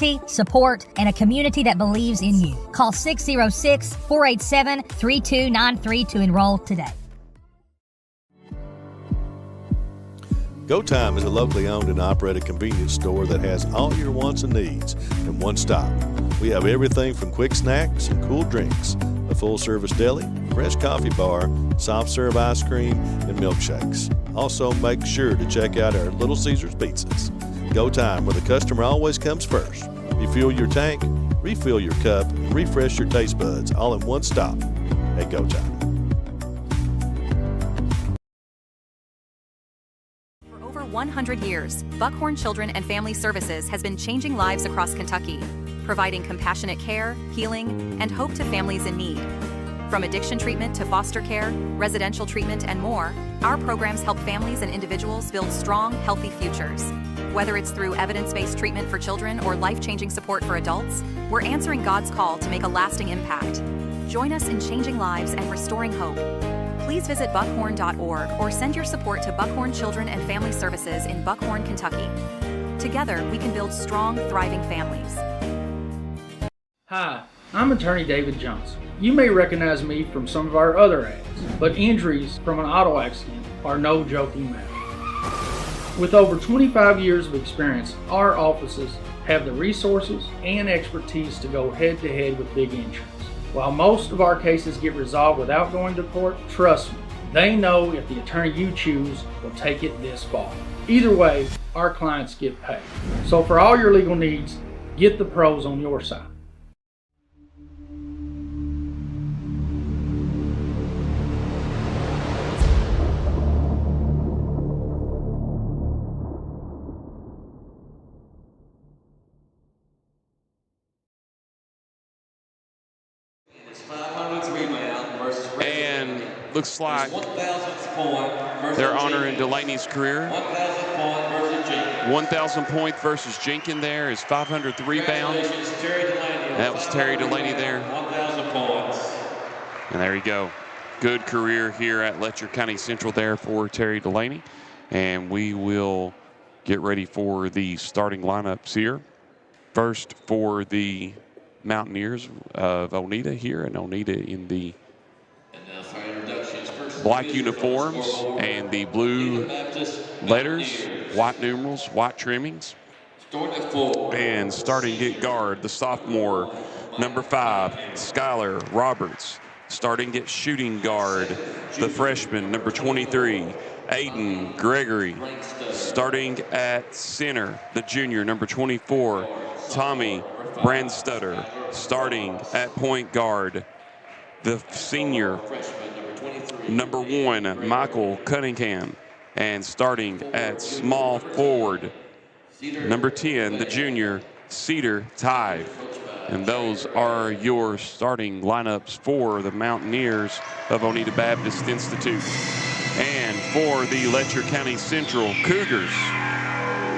loyalty, support, and a community that believes in you. Call 606-487-3293 to enroll today. Go Time is a locally owned and operated convenience store that has all your wants and needs in one stop. We have everything from quick snacks and cool drinks, a full-service deli, fresh coffee bar, soft-serve ice cream, and milkshakes. Also, make sure to check out our Little Caesars pizzas. Go Time, where the customer always comes first. Refuel your tank, refill your cup, and refresh your taste buds all in one stop at Go Time. 100 years, Buckhorn Children and Family Services has been changing lives across Kentucky, providing compassionate care, healing, and hope to families in need. From addiction treatment to foster care, residential treatment, and more, our programs help families and individuals build strong, healthy futures. Whether it's through evidence-based treatment for children or life-changing support for adults, we're answering God's call to make a lasting impact. Join us in changing lives and restoring hope. Please visit buckhorn.org or send your support to Buckhorn Children and Family Services in Buckhorn, Kentucky. Together, we can build strong, thriving families. Hi, I'm attorney David Johnson. You may recognize me from some of our other ads, but injuries from an auto accident are no joking matter. With over 25 years of experience, our offices have the resources and expertise to go head-to-head with big insurance. While most of our cases get resolved without going to court, trust me, they know if the attorney you choose will take it this far. Either way, our clients get paid. So for all your legal needs, get the pros on your side. Looks like they're honoring Delaney's career. 1,000 point versus Jenkins there is 500th rebound. That was Terry Delaney there. 1,000 points. And there you go. Good career here at Letcher County Central there for Terry Delaney. And we will get ready for the starting lineups here. First for the Mountaineers of Oneida here, and Oneida in the black uniforms and the blue letters, white numerals, white trimmings. And starting at guard, the sophomore, number 5, Skylar Roberts. Starting at shooting guard, the freshman, number 23, Aiden Gregory. Starting at center, the junior, number 24, Tommy Brandstutter. Starting at point guard, the senior, number 1, Michael Cunningham. And starting at small forward, number 10, the junior, Cedar Tide. And those are your starting lineups for the Mountaineers of Oneida Baptist Institute. And for the Letcher County Central Cougars,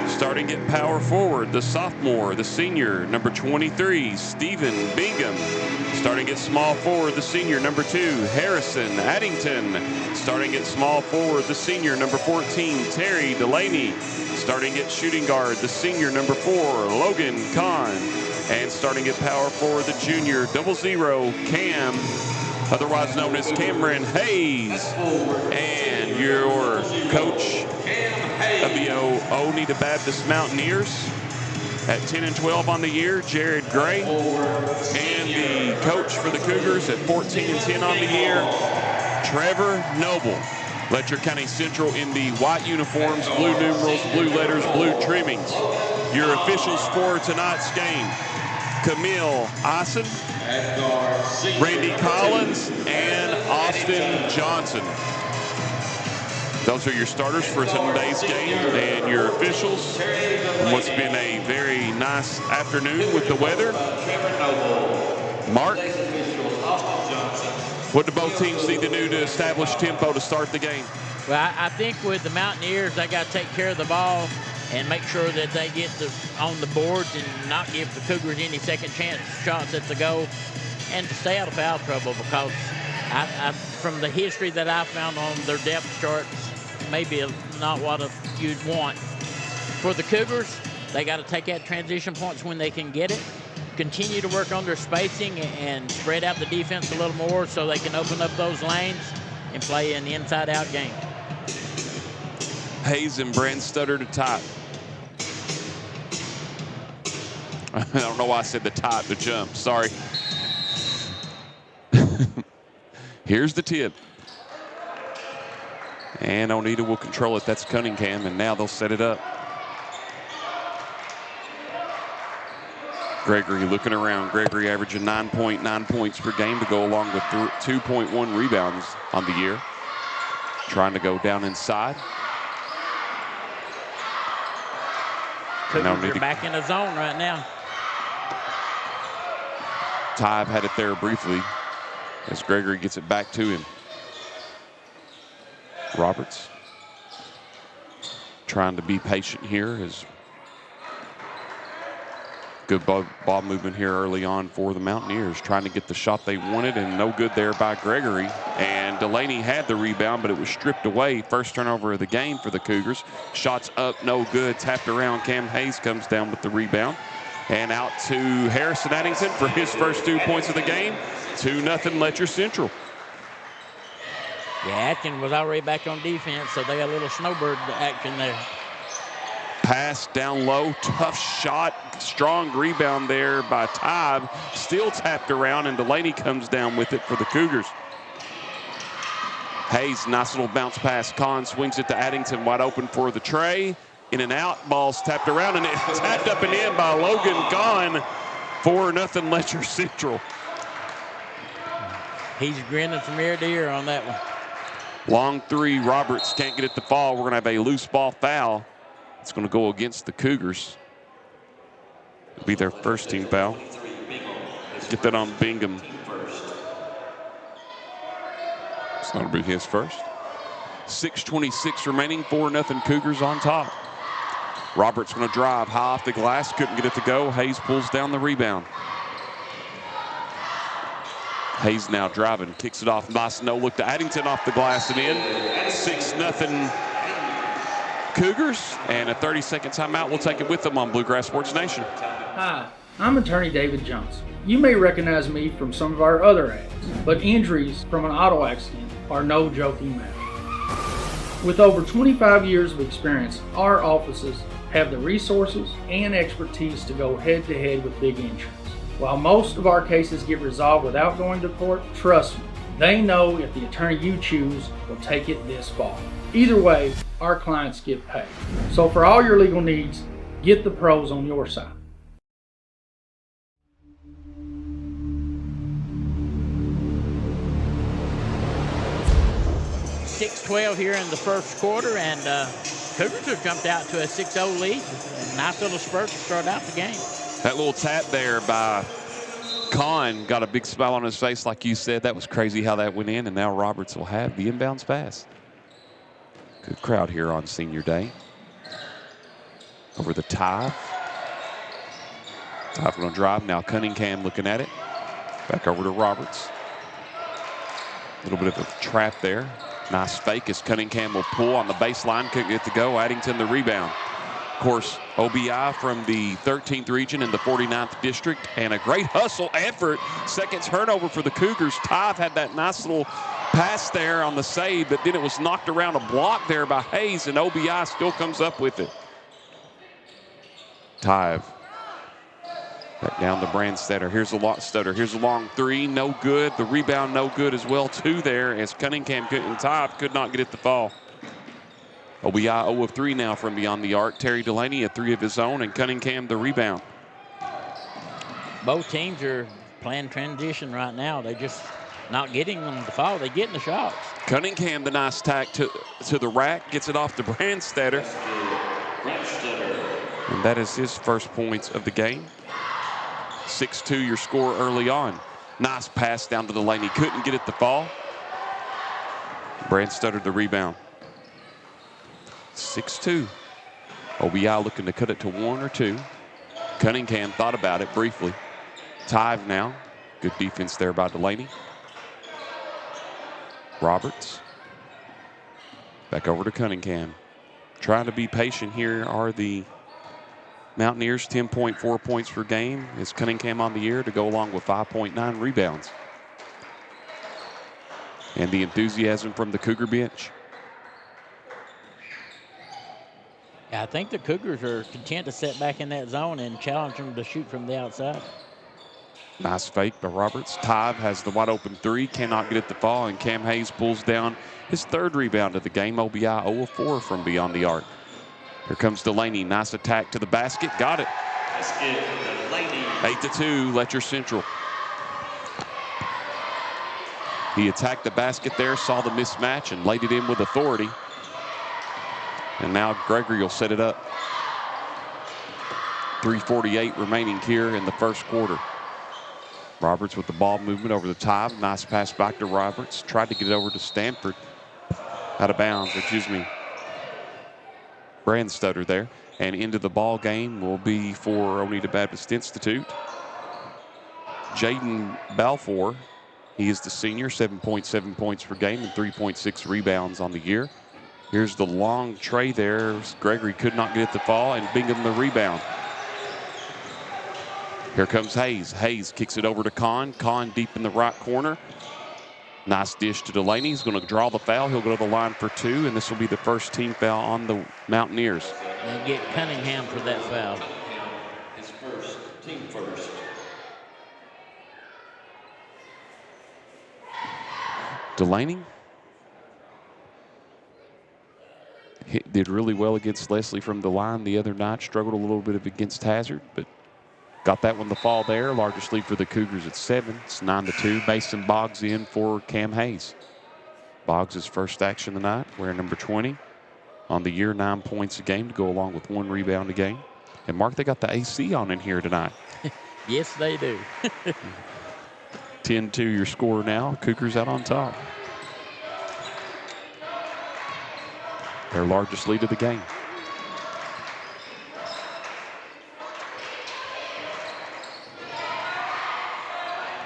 starting at power forward, the sophomore, the senior, number 23, Stephen Bingham. Starting at small forward, the senior, number 2, Harrison Addington. Starting at small forward, the senior, number 14, Terry Delaney. Starting at shooting guard, the senior, number 4, Logan Kahn. And starting at power forward, the junior, 00, Cam, otherwise known as Cameron Hayes. And your coach of the Oneida Baptist Mountaineers at 10-12 on the year, Jared Gray. And the coach for the Cougars at 14-10 on the year, Trevor Noble. Letcher County Central in the white uniforms, blue numerals, blue letters, blue trimmings. Your officials for tonight's game, Camille Eisen, Randy Collins, and Austin Johnson. Those are your starters for today's game, and your officials on what's been a very nice afternoon with the weather. Mark, what do both teams need to do to establish tempo to start the game? Well, I think with the Mountaineers, they got to take care of the ball and make sure that they get on the boards and not give the Cougars any second chance shots at the goal, and to stay out of foul trouble, because from the history that I found on their depth charts, maybe not what you'd want. For the Cougars, They got to take out transition points when they can get it. Continue to work on their spacing and spread out the defense a little more so they can open up those lanes and play an inside-out game. Hayes and Brandstutter to top. I don't know why I said the top, the jump. Sorry. Here's the tip. And Oneida will control it. That's Cunningham, and now they'll set it up. Gregory looking around. Gregory averaging 9.9 points per game to go along with 2.1 rebounds on the year. Trying to go down inside. Cougars are back in the zone right now. Tive had it there briefly as Gregory gets it back to him. Roberts trying to be patient here. As good ball movement here early on for the Mountaineers, trying to get the shot they wanted, and no good there by Gregory. And Delaney had the rebound, but it was stripped away. First turnover of the game for the Cougars. Shots up, no good. Tapped around. Cam Hayes comes down with the rebound. And out to Harrison Addington for his first 2 points of the game. 2-0 Letcher Central. Yeah, Atkins was already back on defense, so they got a little snowbird action there. Pass down low, tough shot, strong rebound there by Tive. Still tapped around, and Delaney comes down with it for the Cougars. Hayes, nice little bounce pass. Kahn swings it to Addington, wide open for the tray. In and out, ball's tapped around, and it's tapped up and in by Logan Kahn. 4-0 Letcher Central. He's grinning from ear to ear on that one. Long three, Roberts can't get it to fall. We're gonna have a loose ball foul. It's gonna go against the Cougars. It'll be their first team foul. Get that on Bingham. It's not gonna be his first. 6:26 remaining, 4-0 Cougars on top. Roberts gonna drive high off the glass, couldn't get it to go. Hayes pulls down the rebound. Hayes now driving, kicks it off. Nice no look to Addington off the glass and in. 6-0 Cougars, and a 30-second timeout. We'll take it with them on Bluegrass Sports Nation. Hi, I'm attorney David Johnson. You may recognize me from some of our other ads, but injuries from an auto accident are no joking matter. With over 25 years of experience, our offices have the resources and expertise to go head-to-head with big insurance. While most of our cases get resolved without going to court, trust me, they know if the attorney you choose will take it this far. Either way, our clients get paid. So for all your legal needs, get the pros on your side. .12 here in the first quarter, and Cougars have jumped out to a 6-0 lead. Nice little spurt to start out the game. That little tap there by Kahn got a big smile on his face, like you said. That was crazy how that went in, and now Roberts will have the inbounds pass. Good crowd here on Senior Day. Over the Tive. Tive going to drive. Now Cunningham looking at it. Back over to Roberts. A little bit of a trap there. Nice fake as Cunningham will pull on the baseline. Couldn't get to go. Addington the rebound. Of course, OBI from the 13th region in the 49th district, and a great hustle effort. Second turnover for the Cougars. Tive had that nice little pass there on the save, but then it was knocked around a block there by Hayes, and OBI still comes up with it. Tive. Back down to Brandstutter. Here's a long three, no good. The rebound, no good as well. Two there as Cunningham and Tive could not get it to fall. OBI 0 of 3 now from beyond the arc. Terry Delaney at 3 of his own, and Cunningham the rebound. Both teams are playing transition right now. They're just not getting them to fall. They're getting the shots. Cunningham, the nice tack to the rack, gets it off to Brandstutter. And that is his first points of the game. 6-2 your score early on. Nice pass down to Delaney. Couldn't get it to fall. Brandstutter the rebound. 6-2. OBI looking to cut it to 1 or 2. Cunningham thought about it briefly. Tive now. Good defense there by Delaney. Roberts. Back over to Cunningham. Trying to be patient here are the Mountaineers 10.4 points per game is Cunningham on the year to go along with 5.9 rebounds. And the enthusiasm from the Cougar bench. Yeah, I think the Cougars are content to sit back in that zone and challenge them to shoot from the outside. Nice fake by Roberts. Tive has the wide open three, cannot get it to fall, and Cam Hayes pulls down his third rebound of the game. OBI 0 of 4 from beyond the arc. Here comes Delaney. Nice attack to the basket. Got it. 8-2, Letcher Central. He attacked the basket there, saw the mismatch, and laid it in with authority. And now Gregory will set it up. 3:48 remaining here in the first quarter. Roberts with the ball movement over the top. Nice pass back to Roberts. Tried to get it over to Stanford. Out of bounds, Brandstutter there. And into the ball game will be for Oneida Baptist Institute. Jaden Balfour. He is the senior, 7.7 points per game and 3.6 rebounds on the year. Here's the long tray there. Gregory could not get it to fall, and Bingham the rebound. Here comes Hayes. Hayes kicks it over to Kahn. Kahn deep in the right corner. Nice dish to Delaney. He's going to draw the foul. He'll go to the line for 2, and this will be the first team foul on the Mountaineers. And get Cunningham for that foul. His first, team first. Delaney did really well against Leslie from the line the other night. Struggled a little bit against Hazard, but got that one to fall there. Largest lead for the Cougars at 7. It's 9-2. Mason Boggs in for Cam Hayes. Boggs' first action tonight, wearing number 20. On the year, 9 points a game to go along with 1 rebound a game. And Mark, they got the AC on in here tonight. Yes, they do. 10-2 your score now. Cougars out on top. Their largest lead of the game.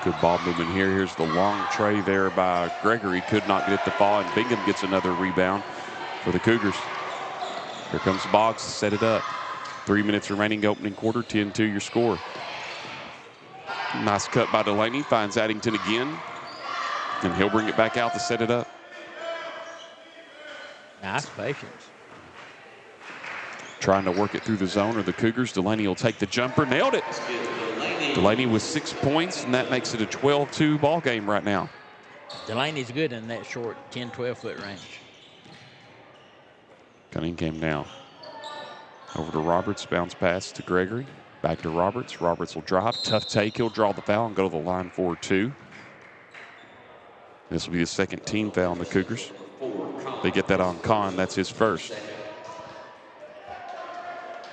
Good ball movement here. Here's the long tray there by Gregory. Could not get it to fall, and Bingham gets another rebound for the Cougars. Here comes Boggs to set it up. 3 minutes remaining opening quarter. 10-2 your score. Nice cut by Delaney. Finds Addington again. And he'll bring it back out to set it up. Nice patience. Trying to work it through the zone are the Cougars. Delaney will take the jumper. Nailed it. Delaney with 6 points, and that makes it a 12-2 ball game right now. Delaney's good in that short 10, 12-foot range. Cunningham now. Over to Roberts. Bounce pass to Gregory. Back to Roberts. Roberts will drive. Tough take. He'll draw the foul and go to the line for 2. This will be the second team foul on the Cougars. They get that on Kahn. That's his first.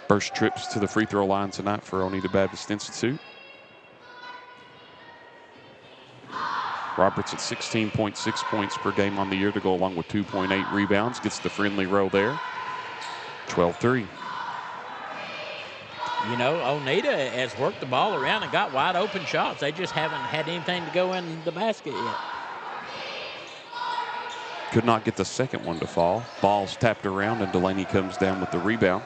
First trips to the free throw line tonight for Oneida Baptist Institute. Roberts at 16.6 points per game on the year to go along with 2.8 rebounds. Gets the friendly roll there. 12-3. You know, Oneida has worked the ball around and got wide open shots. They just haven't had anything to go in the basket yet. Could not get the second one to fall. Ball's tapped around, and Delaney comes down with the rebound.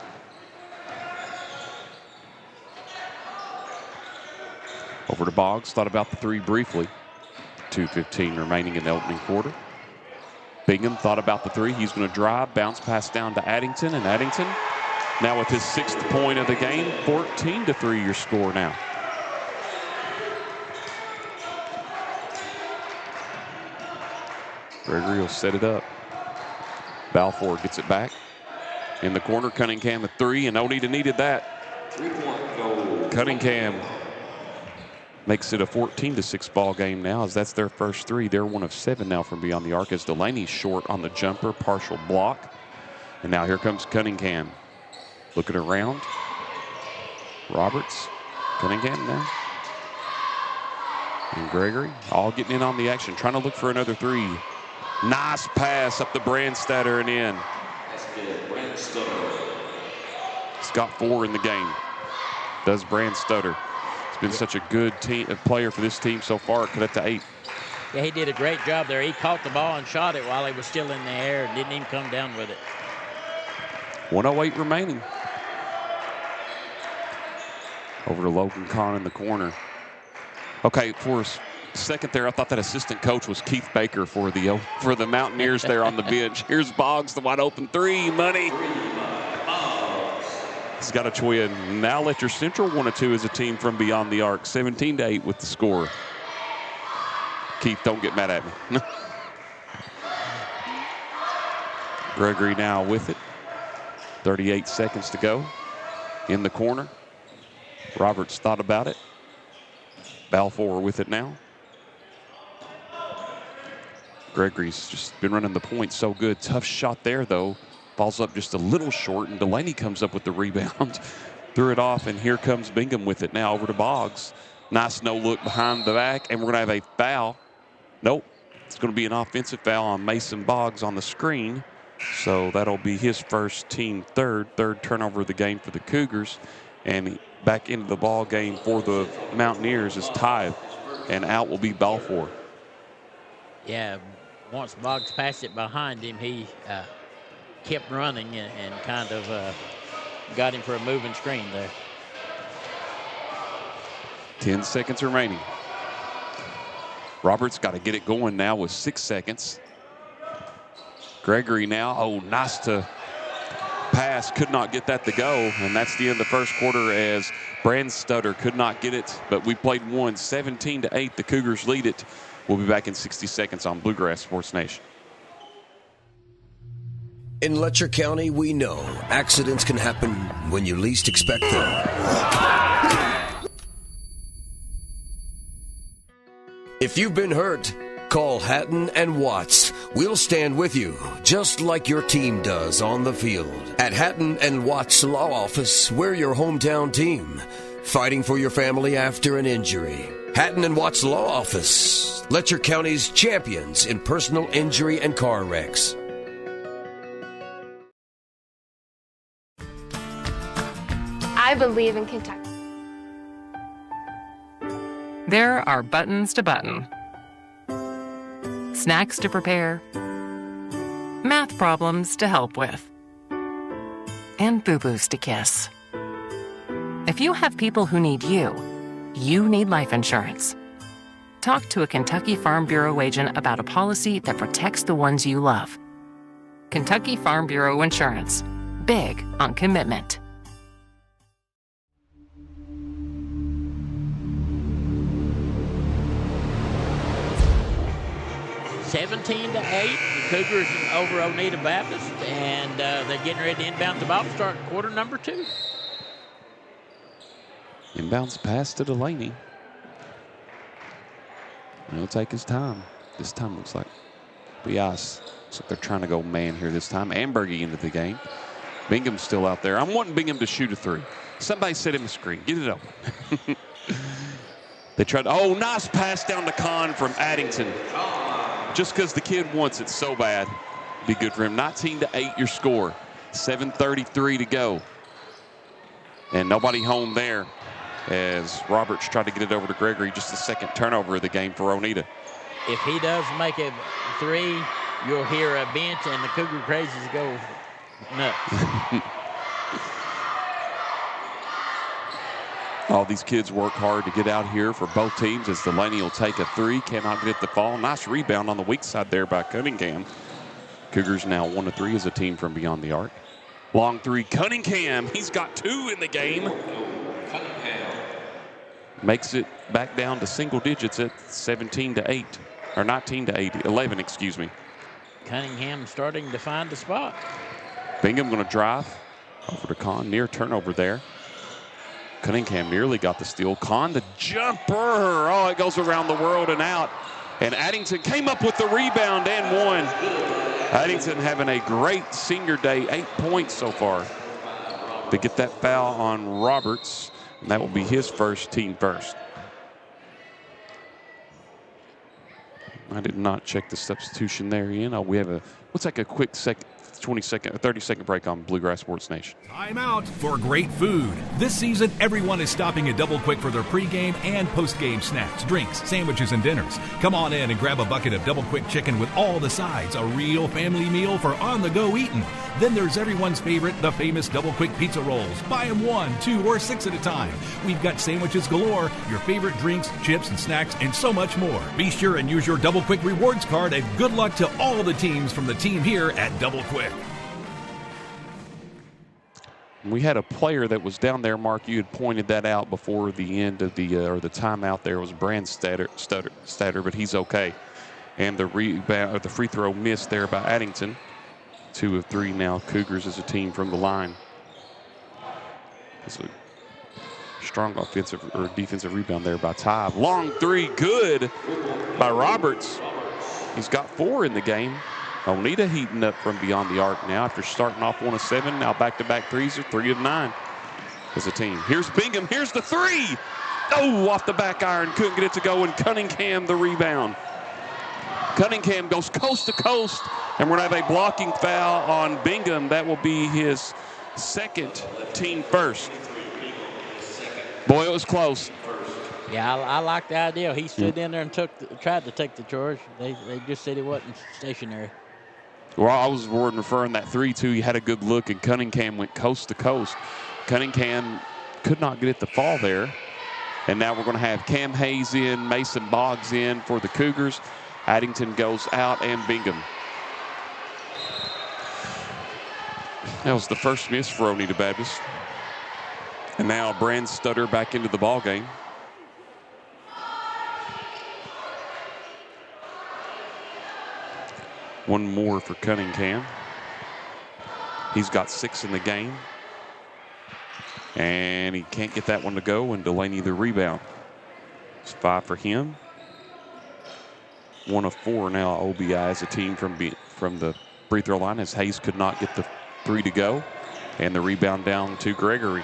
Over to Boggs. Thought about the 3 briefly. 2:15 remaining in the opening quarter. Bingham thought about the 3. He's going to drive. Bounce pass down to Addington. And Addington now with his 6th point of the game. 14-3 your score now. Gregory will set it up. Balfour gets it back. In the corner, Cunningham at 3, and Oneida needed that. 3-point goal. Cunningham makes it a 14-6 ball game now, as that's their first 3. They're 1 of 7 now from beyond the arc, as Delaney's short on the jumper, partial block. And now here comes Cunningham. Looking around. Roberts. Cunningham now. And Gregory all getting in on the action, trying to look for another 3. Nice pass up the Brandstutter and in. That's good. Brandstutter. He's got 4 in the game. Does Brandstutter. He's been such a good player for this team so far. Cut it to 8. Yeah, he did a great job there. He caught the ball and shot it while he was still in the air and didn't even come down with it. 1:08 remaining. Over to Logan Kahn in the corner. Okay, for a second there, I thought that assistant coach was Keith Baker for the Mountaineers there on the bench. Here's Boggs, the wide open three, money. He's got a twin. Now Letcher Central 1-2 as a team from beyond the arc. 17-8 with the score. Keith, don't get mad at me. Gregory now with it. 38 seconds to go. In the corner. Roberts thought about it. Balfour with it now. Gregory's just been running the point so good. Tough shot there, though. Falls up just a little short, and Delaney comes up with the rebound. Threw it off, and here comes Bingham with it now over to Boggs. Nice no-look behind the back, and we're going to have a foul. Nope. It's going to be an offensive foul on Mason Boggs on the screen. So that'll be his first, team third turnover of the game for the Cougars. And back into the ball game for the Mountaineers is Ty, and out will be Balfour. Yeah, once Boggs passed it behind him, he kept running and kind of got him for a moving screen there. 10 seconds remaining. Roberts got to get it going now with 6 seconds. Gregory now, oh, nice to pass, could not get that to go, and that's the end of the first quarter as Brandstutter could not get it, but we played one. 17-8, the Cougars lead it. We'll be back in 60 seconds on Bluegrass Sports Nation. In Letcher County, we know accidents can happen when you least expect them. If you've been hurt, call Hatton and Watts. We'll stand with you, just like your team does on the field. At Hatton and Watts Law Office, we're your hometown team, fighting for your family after an injury. Hatton and Watts Law Office, Letcher County's champions in personal injury and car wrecks. I believe in Kentucky. There are buttons to button, snacks to prepare, math problems to help with, and boo-boos to kiss. If you have people who need you, you need life insurance. Talk to a Kentucky Farm Bureau agent about a policy that protects the ones you love. Kentucky Farm Bureau Insurance. Big on commitment. (17-8), the Cougars over Oneida Baptist, and they're getting ready to inbound the ball, start quarter number 2. Inbounds pass to Delaney. He'll take his time. This time looks like Bias. Looks like they're trying to go man here this time. Ambergy into the game. Bingham's still out there. I'm wanting Bingham to shoot a 3. Somebody set him a screen. Get it open. They tried. Oh, nice pass down to Kahn from Addington. Just because the kid wants it so bad, be good for him. 19-8 your score. 7:33 to go. And nobody home there as Roberts tried to get it over to Gregory. Just the second turnover of the game for Oneida. If he does make a 3, you'll hear a bench and the Cougar crazies go nuts. All these kids work hard to get out here for both teams as Delaney will take a 3. Cannot get it to fall. Nice rebound on the weak side there by Cunningham. Cougars now 1-3 as a team from beyond the arc. Long 3, Cunningham. He's got 2 in the game. Makes it back down to single digits at 17-8. Or 19-8, 11, excuse me. Cunningham starting to find the spot. Bingham going to drive over to Kahn. Near turnover there. Cunningham nearly got the steal. Kahn the jumper. Oh, it goes around the world and out. And Addington came up with the rebound and won. Addington having a great senior day. 8 points so far. They get that foul on Roberts. And that will be his first, team first. I did not check the substitution there, Ian. We have looks like a quick 30-second break on Bluegrass Sports Nation. Time out for great food. This season, everyone is stopping at Double Quick for their pregame and postgame snacks, drinks, sandwiches, and dinners. Come on in and grab a bucket of Double Quick chicken with all the sides, a real family meal for on-the-go eating. Then there's everyone's favorite, the famous Double Quick pizza rolls. Buy them 1, 2, or 6 at a time. We've got sandwiches galore, your favorite drinks, chips, and snacks, and so much more. Be sure and use your Double Quick rewards card, and good luck to all the teams from the team here at Double Quick. We had a player that was down there, Mark. You had pointed that out before the end of the or the timeout. There was Brandstatter, but he's okay. And the rebound, or the free throw missed there by Addington. 2 of 3 now. Cougars as a team from the line. It's a strong offensive or defensive rebound there by Ty. Long 3, good by Roberts. He's got 4 in the game. Oneida heating up from beyond the arc now after starting off 1 of 7. Now back-to-back threes are 3 of 9 as a team. Here's Bingham. Here's the 3. Oh, off the back iron. Couldn't get it to go, and Cunningham the rebound. Cunningham goes coast to coast, and we're going to have a blocking foul on Bingham. That will be his second, team first. Boy, it was close. Yeah, I like the idea. He stood in there and tried to take the charge. They just said he wasn't stationary. Well, I was referring that 3 to. He had a good look, and Cunningham went coast to coast. Cunningham could not get it to fall there. And now we're going to have Cam Hayes in, Mason Boggs in for the Cougars. Addington goes out, and Bingham. That was the first miss for Oneida Baptist. And now Brandstatter back into the ball game. One more for Cunningham. He's got 6 in the game. And he can't get that one to go, and Delaney the rebound. It's 5 for him. 1 of 4 now OBI as a team from the free throw line, as Hayes could not get the 3 to go. And the rebound down to Gregory.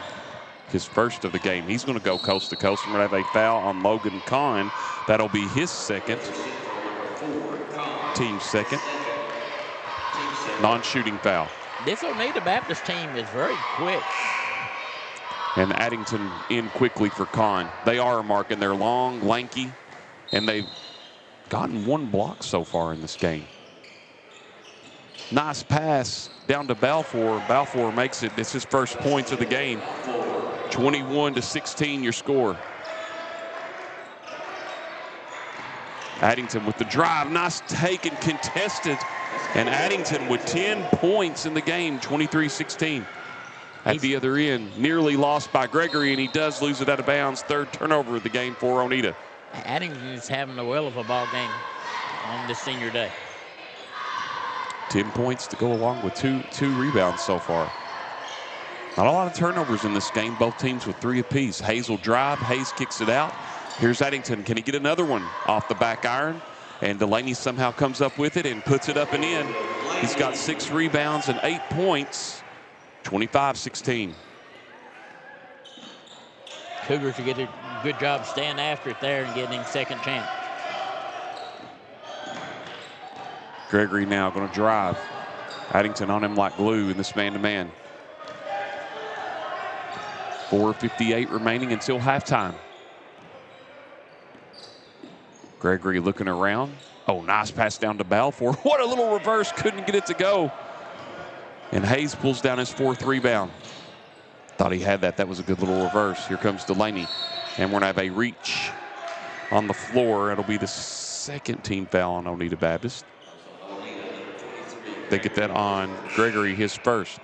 His first of the game. He's going to go coast to coast. We're going to have a foul on Logan Kahn. That'll be his second. Team second. Non-shooting foul. This Oneida Baptist team is very quick. And Addington in quickly for Kahn. They are, Mark, and they're long, lanky, and they've gotten 1 block so far in this game. Nice pass down to Balfour. Balfour makes it. It's his first points of the game. 21-16 your score. Addington with the drive. Nice take and contested. And Addington with 10 points in the game, 23-16. At the other end, nearly lost by Gregory, and he does lose it out of bounds. 3rd turnover of the game for Oneida. Addington is having a well of a ball game on this senior day. 10 points to go along with two rebounds so far. Not a lot of turnovers in this game. Both teams with 3 apiece. Hayes will drive. Hayes kicks it out. Here's Addington. Can he get another one off the back iron? And Delaney somehow comes up with it and puts it up and in. He's got 6 rebounds and 8 points. 25-16. Cougars will get a good job staying after it there and getting second chance. Gregory now going to drive. Addington on him like glue in this man-to-man. 4:58 remaining until halftime. Gregory looking around. Oh, nice pass down to Balfour. What a little reverse. Couldn't get it to go. And Hayes pulls down his 4th rebound. Thought he had that. That was a good little reverse. Here comes Delaney. And we're going to have a reach on the floor. It'll be the 2nd team foul on Oneida Baptist. They get that on Gregory, his first.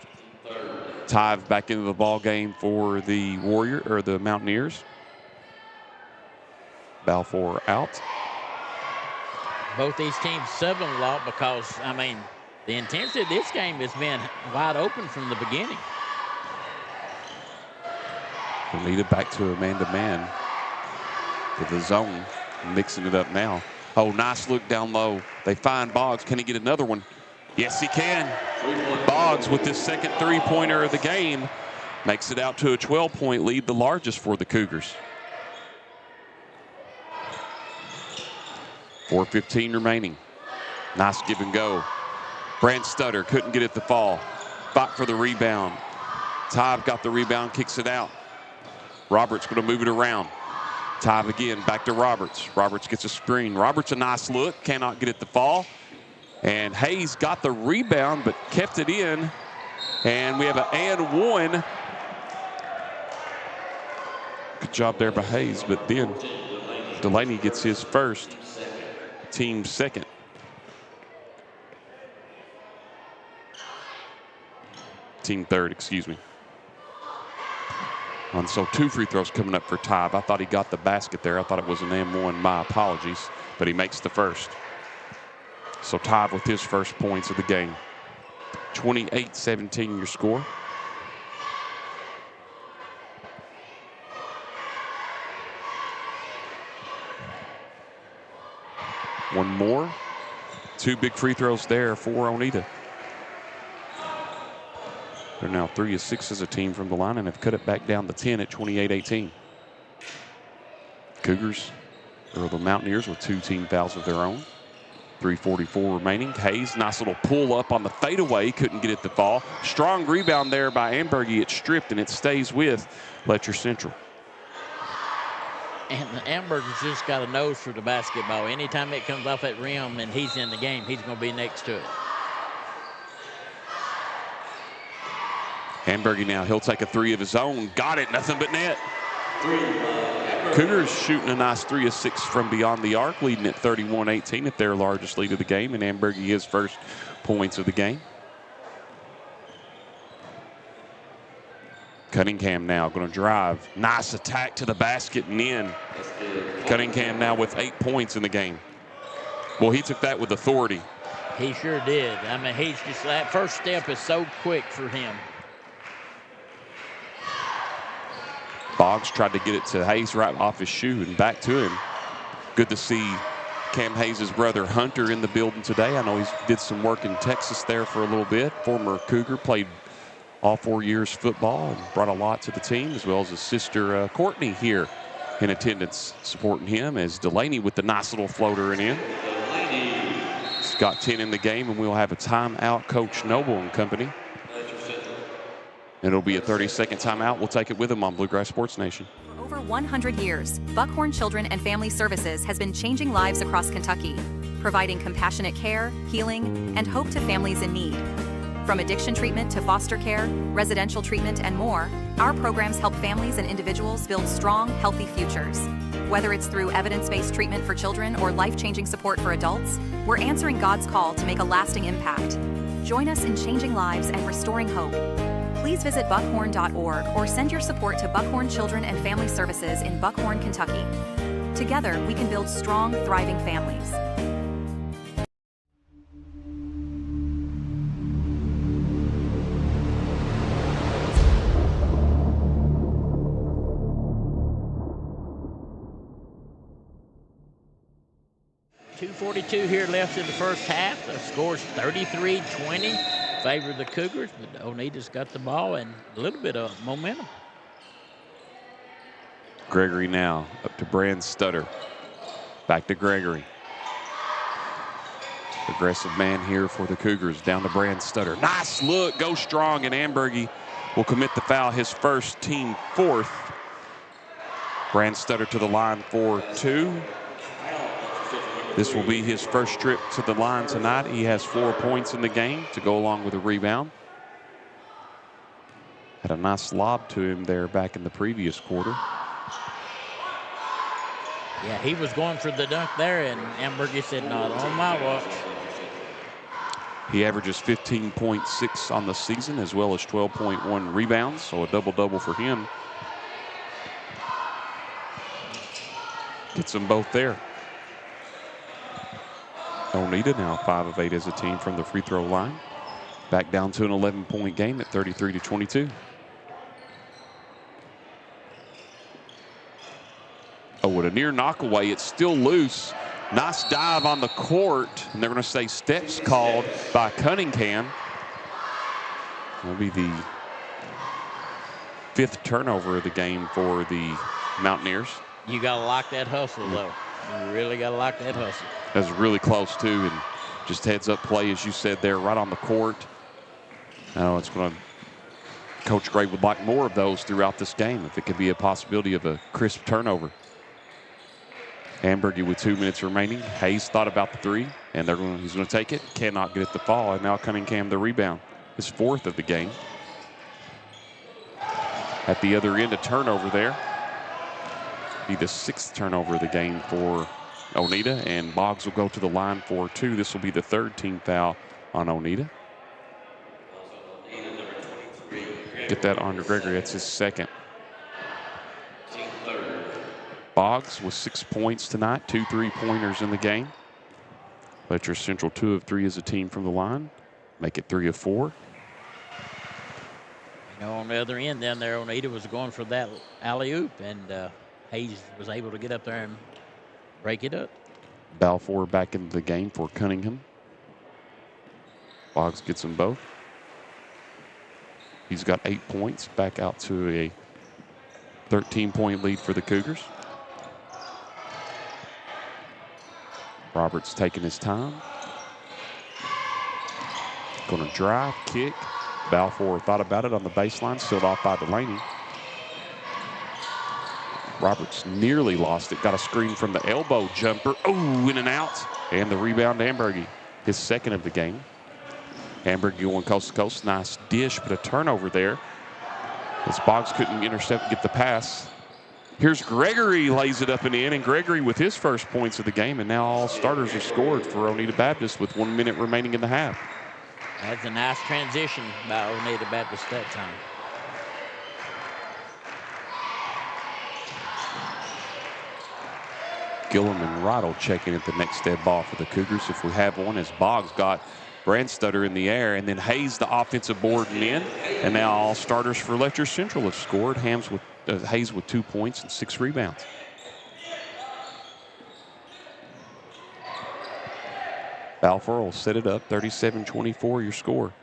Tive back into the ball game for the the Mountaineers. Balfour out. Both these teams subbing a lot because, I mean, the intensity of this game has been wide open from the beginning. Oneida back to a man-to-man to the zone, mixing it up now. Oh, nice look down low. They find Boggs. Can he get another one? Yes, he can. Boggs with his 2nd 3-pointer of the game makes it out to a 12-point lead, the largest for the Cougars. 4:15 remaining. Nice give and go. Brand Stutter couldn't get it to fall. Fought for the rebound. Tyve got the rebound, kicks it out. Roberts going to move it around. Tyve again, back to Roberts. Roberts gets a screen. Roberts a nice look, cannot get it to fall. And Hayes got the rebound, but kept it in. And we have an and one. Good job there by Hayes, but then Delaney gets his first, team second. Team third, excuse me. And so 2 free throws coming up for Tyve. I thought he got the basket there. I thought it was an M1. My apologies. But he makes the first. So Tyve with his first points of the game. 28-17 your score. One more. 2 big free throws there for Oneida. They're now 3 of 6 as a team from the line and have cut it back down to 10 at 28-18. Cougars, or the Mountaineers, with 2 team fouls of their own. 3:44 remaining. Hayes, nice little pull up on the fadeaway. Couldn't get it to fall. Strong rebound there by Ambergy. It's stripped and it stays with Letcher Central. And Amberger's just got a nose for the basketball. Anytime it comes off that rim and he's in the game, he's going to be next to it. Ambergy now, he'll take a 3 of his own. Got it, nothing but net. Cougars shooting a nice 3 of 6 from beyond the arc, leading at 31-18 at their largest lead of the game, and Ambergy his first points of the game. Cunningham now going to drive. Nice attack to the basket and in. Cunningham now with 8 points in the game. Well, he took that with authority. He sure did. I mean, he's just, that first step is so quick for him. Boggs tried to get it to Hayes right off his shoe and back to him. Good to see Cam Hayes' brother Hunter in the building today. I know he did some work in Texas there for a little bit. Former Cougar, played all 4 years football and brought a lot to the team, as well as his sister Courtney here in attendance supporting him, as Delaney with the nice little floater and in. He's got 10 in the game, and we'll have a timeout. Coach Noble and company. It'll be a 30-second timeout. We'll take it with him on Bluegrass Sports Nation. For over 100 years, Buckhorn Children and Family Services has been changing lives across Kentucky, providing compassionate care, healing, and hope to families in need. From addiction treatment to foster care, residential treatment, and more, our programs help families and individuals build strong, healthy futures. Whether it's through evidence-based treatment for children or life-changing support for adults, we're answering God's call to make a lasting impact. Join us in changing lives and restoring hope. Please visit buckhorn.org or send your support to Buckhorn Children and Family Services in Buckhorn, Kentucky. Together, we can build strong, thriving families. .242 here left in the first half. The score's 33-20. Favor the Cougars, but Oneida's got the ball and a little bit of momentum. Gregory now up to Brand Stutter. Back to Gregory. Aggressive man here for the Cougars. Down to Brand Stutter. Nice look, go strong, and Ambergy will commit the foul, his first, team fourth. Brand Stutter to the line for 2. This will be his first trip to the line tonight. He has 4 points in the game to go along with a rebound. Had a nice lob to him there back in the previous quarter. Yeah, he was going for the dunk there, and Ambergy said, not on my watch. He averages 15.6 on the season, as well as 12.1 rebounds, so a double-double for him. Gets them both there. Oneida now 5 of 8 as a team from the free throw line. Back down to an 11-point game at 33-22. Oh, what a near knockaway. It's still loose. Nice dive on the court, and they're going to say steps called by Cunningham. That'll be the 5th turnover of the game for the Mountaineers. You got to lock that hustle, though. You really got to lock that hustle. That was really close, too, and Just heads-up play, as you said there, right on the court. Now it's going to – Coach Gray would like more of those throughout this game if it could be a possibility of a crisp turnover. Ambergy with 2 minutes remaining. Hayes thought about the three, and he's going to take it. Cannot get it to fall, and now Cunningham the rebound. His 4th of the game. At the other end, a turnover there. Be the 6th turnover of the game for Oneida, and Boggs will go to the line for 2. This will be the 3rd team foul on Oneida. Get that on to Gregory. That's his 2nd. Boggs with 6 points tonight, 2 3-pointers in the game. Letcher Central 2 of 3 as a team from the line. Make it 3 of 4. You know, on the other end down there, Oneida was going for that alley-oop, and Hayes was able to get up there and break it up. Balfour back into the game for Cunningham. Boggs gets them both. He's got 8 points, back out to a 13-point lead for the Cougars. Roberts taking his time. Going to drive, kick. Balfour thought about it on the baseline, sealed off by Delaney. Roberts nearly lost it. Got a screen from the elbow jumper. Oh, in and out. And the rebound to Ambergy, his 2nd of the game. Ambergy going coast to coast. Nice dish, but a turnover there. As Boggs couldn't intercept and get the pass. Here's Gregory, lays it up and in, and Gregory with his 1st points of the game, and now all starters are scored for Oneida Baptist with 1 minute remaining in the half. That's a nice transition by Oneida Baptist that time. Gillum and Rottle checking at the next dead ball for the Cougars, if we have one, as Boggs got Brandstutter in the air, and then Hayes the offensive board and in. And now all starters for Letcher Central have scored. Hayes with 2 points and 6 rebounds. Balfour will set it up, 37-24 your score.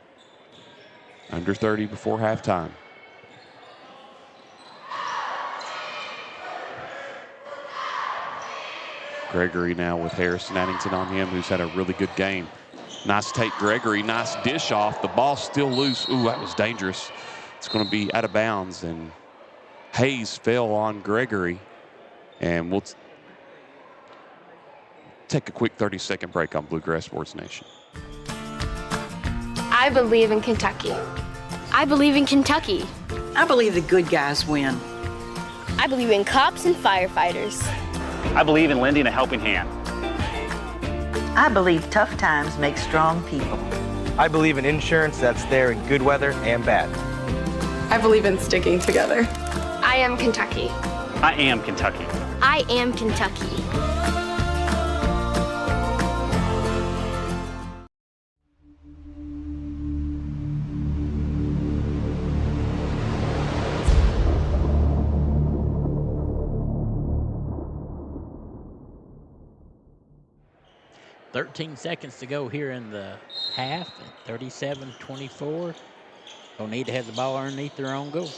Under 30 before halftime. Gregory now with Harrison Addington on him, who's had a really good game. Nice take, Gregory. Nice dish off. The ball still loose. Ooh, that was dangerous. It's going to be out of bounds, and Hayes fell on Gregory. And we'll take a quick 30-second break on Bluegrass Sports Nation. I believe in Kentucky. I believe in Kentucky. I believe the good guys win. I believe in cops and firefighters. I believe in lending a helping hand. I believe tough times make strong people. I believe in insurance that's there in good weather and bad. I believe in sticking together. I am Kentucky. I am Kentucky. I am Kentucky. .13 seconds to go here in the half. 37-24. Oneida has the ball underneath their own goal.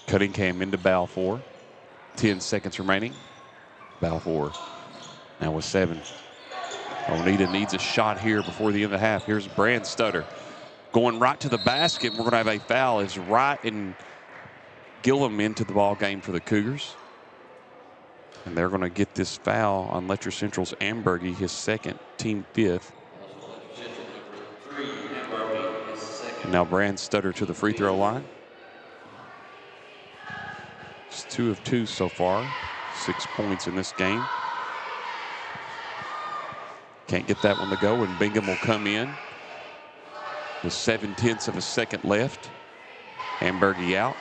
Cunningham into Balfour. 10 seconds remaining. Balfour now with 7. Oneida needs a shot here before the end of the half. Here's Brandstutter going right to the basket. We're going to have a foul as Wright and Gillum into the ball game for the Cougars. And they're going to get this foul on Letcher Central's Ambergy, his 2nd, team 5th. And now Brandstutter to the free throw line. It's 2 of 2 so far. 6 points in this game. Can't get that one to go, and Bingham will come in with 7/10 of a second left. Ambergy out.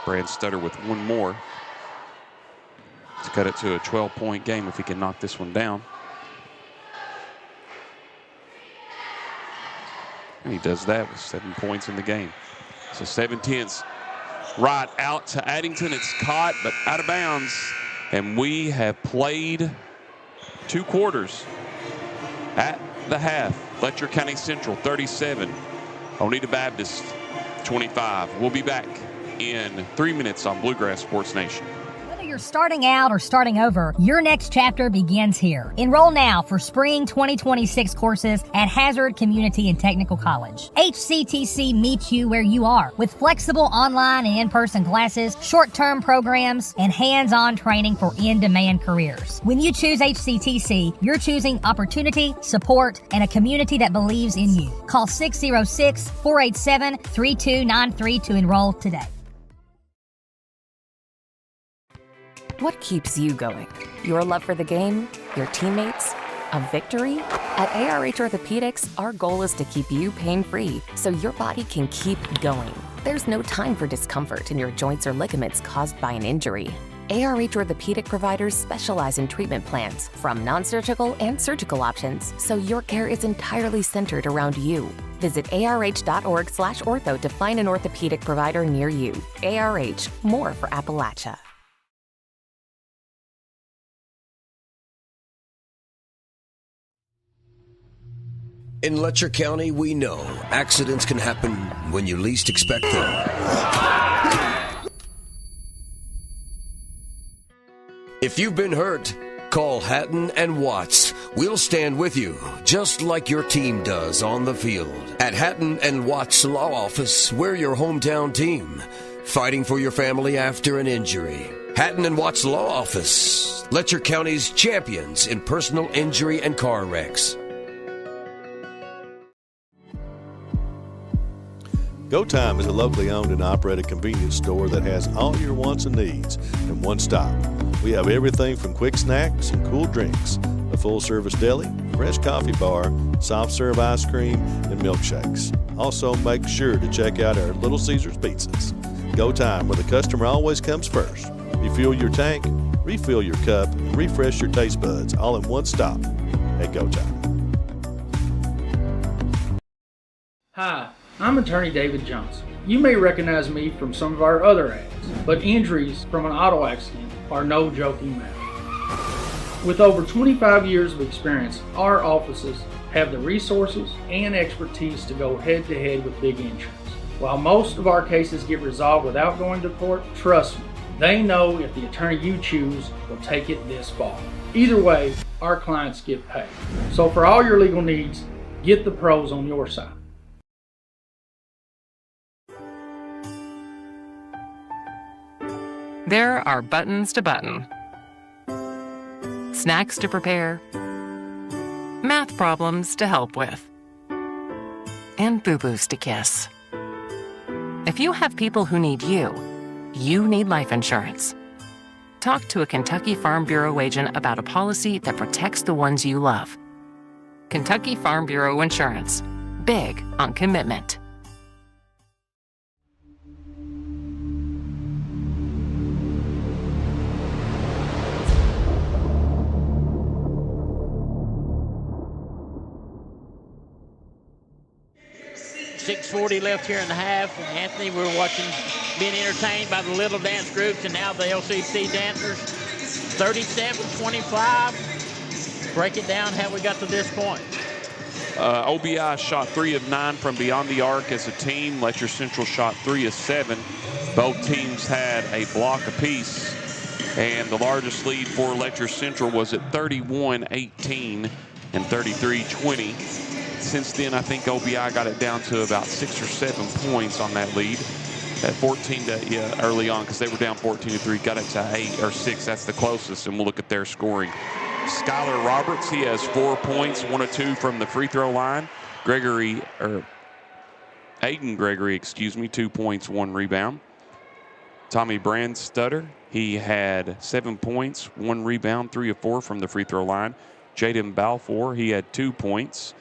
Brandstutter with 1 more to cut it to a 12-point game if he can knock this one down. And he does that with 7 points in the game. So 7/10. Right out to Addington. It's caught, but out of bounds. And we have played 2 quarters at the half. Letcher County Central 37. Oneida Baptist 25. We'll be back in 3 minutes on Bluegrass Sports Nation. Whether you're starting out or starting over, your next chapter begins here. Enroll now for spring 2026 courses at Hazard Community and Technical College. HCTC meets you where you are with flexible online and in-person classes, short-term programs, and hands-on training for in-demand careers. When you choose HCTC, you're choosing opportunity, support, and a community that believes in you. Call 606-487-3293 to enroll today. What keeps you going? Your love for the game? Your teammates? A victory? At ARH Orthopedics, our goal is to keep you pain-free so your body can keep going. There's no time for discomfort in your joints or ligaments caused by an injury. ARH Orthopedic providers specialize in treatment plans, from non-surgical and surgical options, so your care is entirely centered around you. Visit arh.org/ortho to find an orthopedic provider near you. ARH, more for Appalachia. In Letcher County, we know accidents can happen when you least expect them. If you've been hurt, call Hatton and Watts. We'll stand with you, just like your team does on the field. At Hatton and Watts Law Office, we're your hometown team, fighting for your family after an injury. Hatton and Watts Law Office, Letcher County's champions in personal injury and car wrecks. Go Time is a locally owned and operated convenience store that has all your wants and needs in one stop. We have everything from quick snacks and cool drinks, a full-service deli, fresh coffee bar, soft-serve ice cream, and milkshakes. Also, make sure to check out our Little Caesars pizzas. Go Time, where the customer always comes first. Refuel your tank, refill your cup, and refresh your taste buds all in one stop at Go Time. Hi, I'm attorney David Johnson. You may recognize me from some of our other ads, but injuries from an auto accident are no joking matter. With over 25 years of experience, our offices have the resources and expertise to go head-to-head with big insurance. While most of our cases get resolved without going to court, trust me, they know if the attorney you choose will take it this far. Either way, our clients get paid. So for all your legal needs, get the pros on your side. There are buttons to button, snacks to prepare, math problems to help with, and boo-boos to kiss. If you have people who need you, you need life insurance. Talk to a Kentucky Farm Bureau agent about a policy that protects the ones you love. Kentucky Farm Bureau Insurance. Big on commitment. .640 left here in the half. And Anthony, we're watching, being entertained by the little dance groups and now the LCC dancers. 37-25. Break it down how we got to this point. OBI shot 3 of 9 from beyond the arc as a team. Letcher Central shot 3 of 7. Both teams had a block apiece. And the largest lead for Letcher Central was at 31-18 and 33-20. Since then, I think OBI got it down to about 6 or 7 points on that lead. At 14 to, early on, because they were down 14-3, got it to 8 or 6. That's the closest, and we'll look at their scoring. Skylar Roberts, he has 4 points, 1 of 2 from the free throw line. Aiden Gregory, 2 points, 1 rebound. Tommy Brandstutter, he had 7 points, 1 rebound, 3 of 4 from the free throw line. Jaden Balfour, he had 2 points.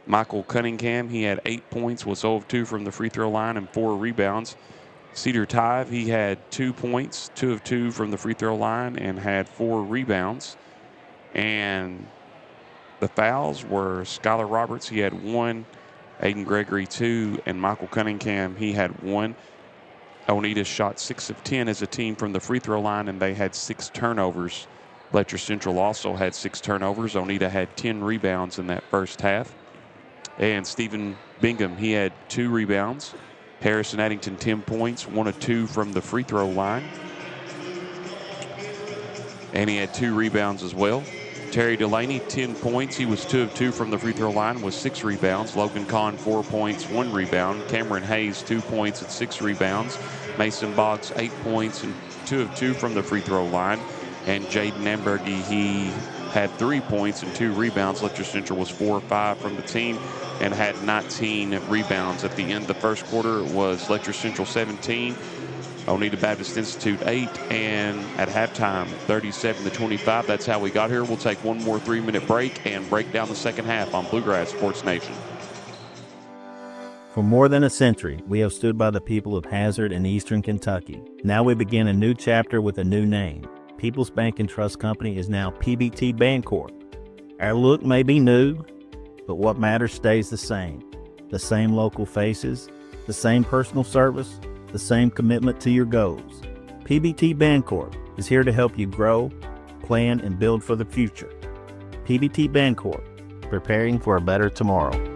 Michael Cunningham, he had 8 points, was 0 of 2 from the free throw line and 4 rebounds. Cedar Tive, he had 2 points, 2 of 2 from the free throw line and had 4 rebounds. And the fouls were Skylar Roberts, he had 1, Aiden Gregory 2, and Michael Cunningham, he had 1. Oneida shot 6 of 10 as a team from the free throw line, and they had 6 turnovers. Letcher Central also had 6 turnovers. Oneida had 10 rebounds in that first half. And Stephen Bingham, he had 2 rebounds. Harrison Addington, 10 points, 1 of 2 from the free throw line. and he had 2 rebounds as well. Terry Delaney, 10 points. He was 2 of 2 from the free throw line with 6 rebounds. Logan Kahn, 4 points, 1 rebound. Cameron Hayes, 2 points and 6 rebounds. Mason Boggs, 8 points and 2 of 2 from the free throw line. And Jaden Ambergy, he had 3 points and 2 rebounds. Letcher Central was 4 of 5 from the team and had 19 rebounds. At the end of the first quarter, it was Letcher Central 17, Oneida Baptist Institute 8, and at halftime, 37-25. That's how we got here. We'll take one more 3-minute break and break down the second half on Bluegrass Sports Nation. For more than a century, we have stood by the people of Hazard and Eastern Kentucky. Now we begin a new chapter with a new name. People's Bank and Trust Company is now PBT Bancorp. Our look may be new, but what matters stays the same. The same local faces, the same personal service, the same commitment to your goals. PBT Bancorp is here to help you grow, plan, and build for the future. PBT Bancorp, preparing for a better tomorrow.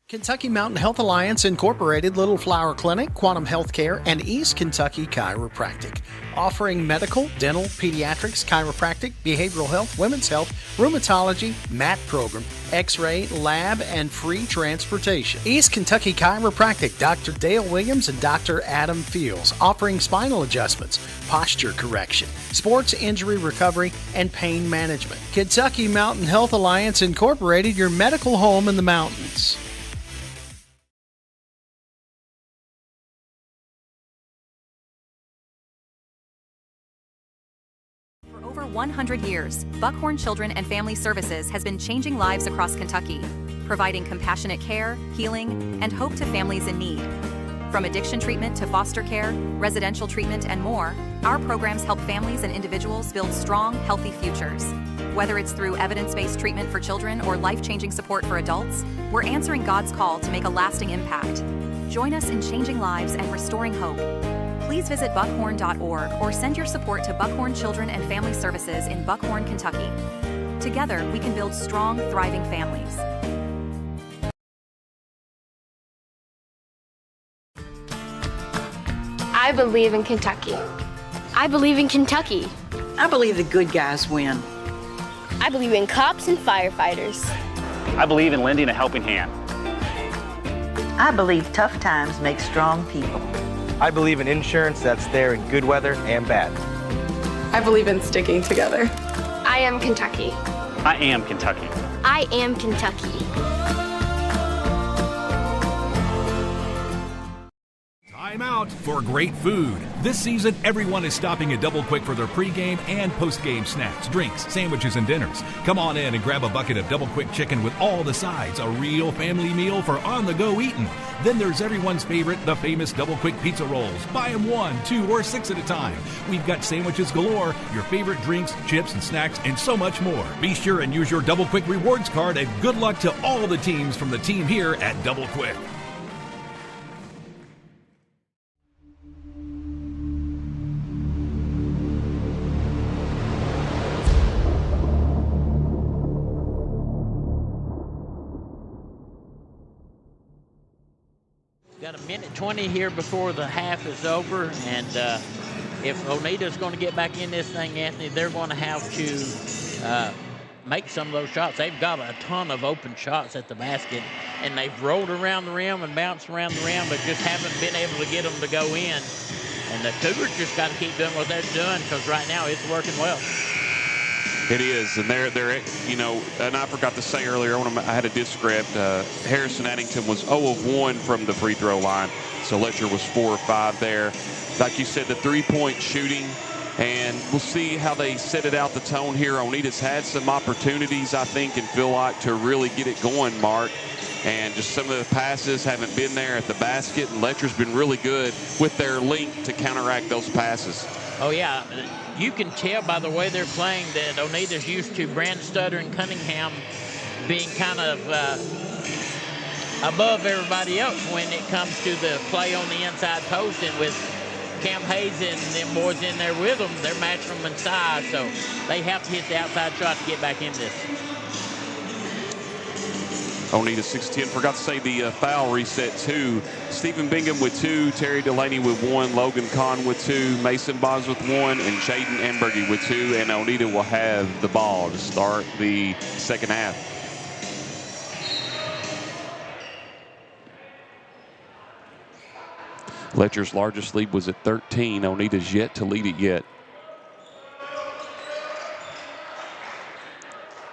Kentucky Mountain Health Alliance Incorporated, Little Flower Clinic, Quantum Healthcare, and East Kentucky Chiropractic, offering medical, dental, pediatrics, chiropractic, behavioral health, women's health, rheumatology, MAT program, x-ray, lab, and free transportation. East Kentucky Chiropractic, Dr. Dale Williams and Dr. Adam Fields, offering spinal adjustments, posture correction, sports injury recovery, and pain management. Kentucky Mountain Health Alliance Incorporated, your medical home in the mountains. For 100 years, Buckhorn Children and Family Services has been changing lives across Kentucky, providing compassionate care, healing, and hope to families in need. From addiction treatment to foster care, residential treatment, and more, our programs help families and individuals build strong, healthy futures. Whether it's through evidence-based treatment for children or life-changing support for adults, we're answering God's call to make a lasting impact. Join us in changing lives and restoring hope. Please visit buckhorn.org or send your support to Buckhorn Children and Family Services in Buckhorn, Kentucky. Together, we can build strong, thriving families. I believe in Kentucky. I believe in Kentucky. I believe the good guys win. I believe in cops and firefighters. I believe in lending a helping hand. I believe tough times make strong people. I believe in insurance that's there in good weather and bad. I believe in sticking together. I am Kentucky. I am Kentucky. I am Kentucky. Time out for great food. This season, everyone is stopping at Double Quick for their pregame and postgame snacks, drinks, sandwiches, and dinners. Come on in and grab a bucket of Double Quick chicken with all the sides, a real family meal for on-the-go eating. Then there's everyone's favorite, the famous Double Quick pizza rolls. Buy them 1, 2, or 6 at a time. We've got sandwiches galore, your favorite drinks, chips, and snacks, and so much more. Be sure and use your Double Quick rewards card, and good luck to all the teams from the team here at Double Quick. Got a minute 20 here before the half is over, and if Oneida's going to get back in this thing, Anthony, they're going to have to make some of those shots. They've got a ton of open shots at the basket, and they've rolled around the rim and bounced around the rim, but just haven't been able to get them to go in. And the Cougars just got to keep doing what they're doing, because right now it's working well. It is, and they're you know, and I forgot to say earlier, I had a discrept. Harrison Addington was 0 of 1 from the free throw line, so Letcher was 4 of 5 there. Like you said, the three-point shooting, and we'll see how they set it out the tone here. Oneida's had some opportunities, I think, and feel like to really get it going, Mark. And just some of the passes haven't been there at the basket, and Letcher's been really good with their length to counteract those passes. Oh, yeah. You can tell by the way they're playing that Oneida's used to Brand Stutter and Cunningham being kind of above everybody else when it comes to the play on the inside post. And with Cam Hayes and them boys in there with them, they're matching them in size. So they have to hit the outside shot to get back in this. Oneida 6-10. Forgot to say the foul reset, 2. Stephen Bingham with 2, Terry Delaney with 1, Logan Kahn with 2, Mason Boggs with 1, and Jaden Ambergy with 2. And Oneida will have the ball to start the second half. Letcher's largest lead was at 13. Oneida's yet to lead it yet.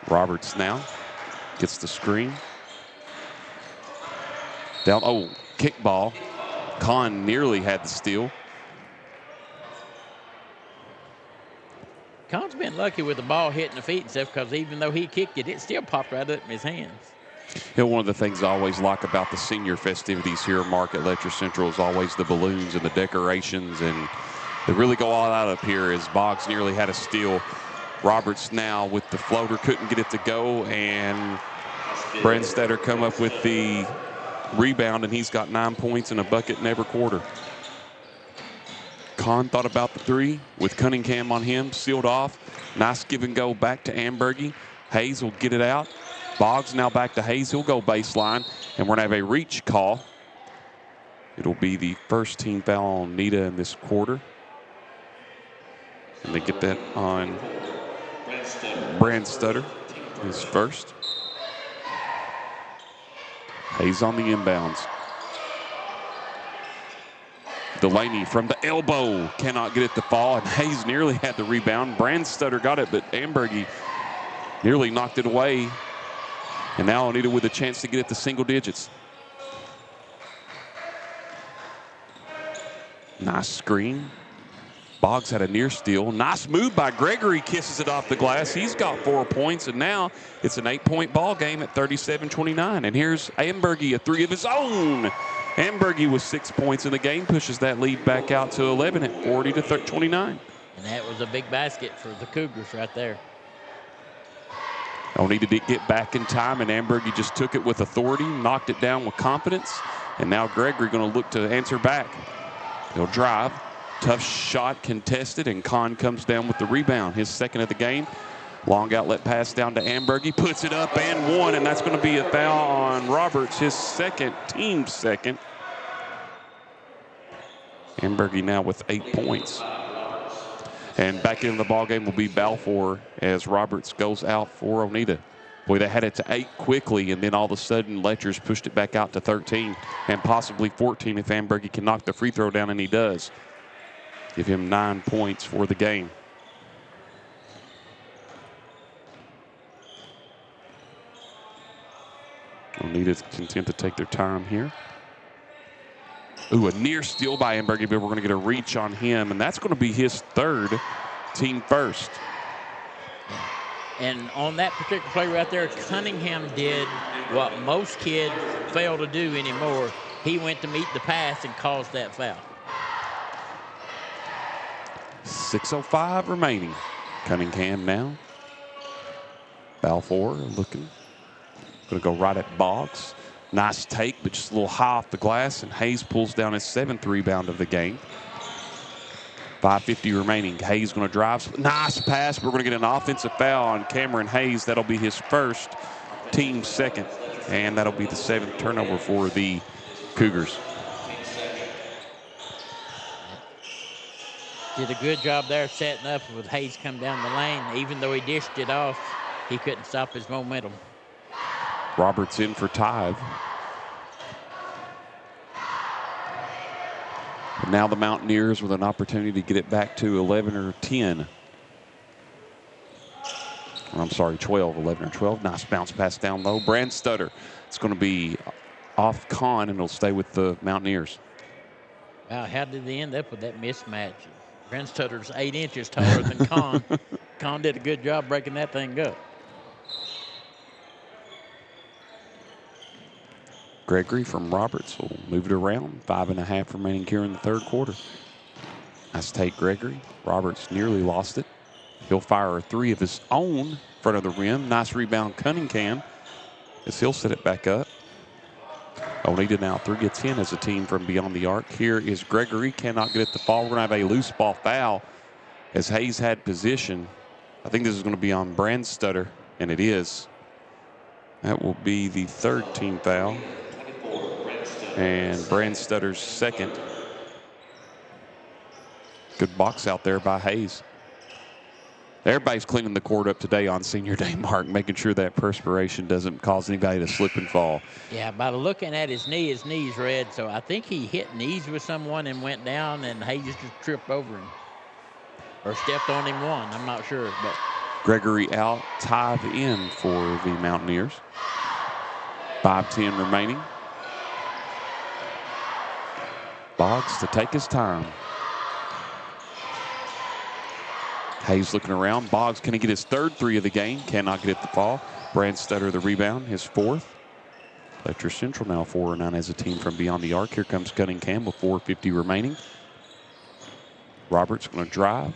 Roberts now gets the screen. Down, kick ball. Kahn nearly had the steal. Kahn's been lucky with the ball hitting the feet and stuff, because even though he kicked it, it still popped right up in his hands. You know, one of the things I always like about the senior festivities here at Market Letcher Central is always the balloons and the decorations, and they really go all out up here as Boggs nearly had a steal. Roberts now with the floater, couldn't get it to go, and Brandstetter come up with the rebound, and he's got 9 points and a bucket in every quarter. Kahn thought about the 3 with Cunningham on him, sealed off. Nice give and go back to Ambergy. Hayes will get it out. Boggs now back to Hayes. He'll go baseline, and we're going to have a reach call. It'll be the first team foul on Oneida in this quarter. And they get that on Brandstetter, his first. Hayes on the inbounds. Delaney from the elbow cannot get it to fall, and Hayes nearly had the rebound. Brandstetter got it, but Ambergy nearly knocked it away. And now Oneida with a chance to get it to single digits. Nice screen. Boggs had a near steal. Nice move by Gregory, kisses it off the glass. He's got 4 points, and now it's an 8-point ball game at 37-29. And here's Ambergy, a 3 of his own. Ambergy with 6 points in the game, pushes that lead back out to 11 at 40-29. And that was a big basket for the Cougars right there. Oneida did get back in time, and Ambergy just took it with authority, knocked it down with confidence. And now Gregory going to look to answer back. He'll drive. Tough shot contested, and Kahn comes down with the rebound, his second of the game. Long outlet pass down to Ambergy, puts it up and one, and that's going to be a foul on Roberts, his second, team second. Ambergy now with 8 points. And back into the ballgame will be Balfour as Roberts goes out for Oneida. Boy, they had it to 8 quickly, and then all of a sudden Letcher's pushed it back out to 13 and possibly 14 if Ambergy can knock the free throw down, and he does. Give him 9 points for the game. Oneida's content to take their time here. Ooh, a near steal by Ambergy, but we're going to get a reach on him, and that's going to be his third, team first. And on that particular play right there, Cunningham did what most kids fail to do anymore. He went to meet the pass and caused that foul. 6:05 remaining. Cunningham now. Balfour looking. Going to go right at Boggs. Nice take, but just a little high off the glass, and Hayes pulls down his 7th rebound of the game. 5:50 remaining. Hayes going to drive. Nice pass. We're going to get an offensive foul on Cameron Hayes. That'll be his first, team second, and that'll be the 7th turnover for the Cougars. Did a good job there setting up with Hayes come down the lane. Even though he dished it off, he couldn't stop his momentum. Roberts in for Tive. But now the Mountaineers with an opportunity to get it back to 11 or 10. I'm sorry, 12, 11 or 12. Nice bounce pass down low. Brandstetter. It's going to be off Kahn, and it'll stay with the Mountaineers. Wow, how did they end up with that mismatch? Brandstutter's 8 inches taller than Kahn. Kahn did a good job breaking that thing up. Gregory from Roberts will move it around. 5.5 remaining here in the third quarter. Nice take, Gregory. Roberts nearly lost it. He'll fire a 3 of his own in front of the rim. Nice rebound, Cunningham, as he'll set it back up. Oneida now 3 of 10 as a team from beyond the arc. Here is Gregory, cannot get it to fall. We're going to have a loose ball foul as Hayes had position. I think this is going to be on Brandstetter, and it is. That will be the third team foul. And Brandstutter's second. Good box out there by Hayes. Everybody's cleaning the court up today on Senior Day, Mark, making sure that perspiration doesn't cause anybody to slip and fall. Yeah, by looking at his knee's red, so I think he hit knees with someone and went down, and Hayes just tripped over him. Or stepped on him one, I'm not sure. But Gregory out, tied in for the Mountaineers. 5:10 remaining. Boggs to take his time. Hayes looking around. Boggs, can he get his third three of the game? Cannot get it to fall. Brandstutter the rebound, his fourth. Letcher Central now 4-9 as a team from beyond the arc. Here comes Cunningham with 4:50 remaining. Roberts going to drive.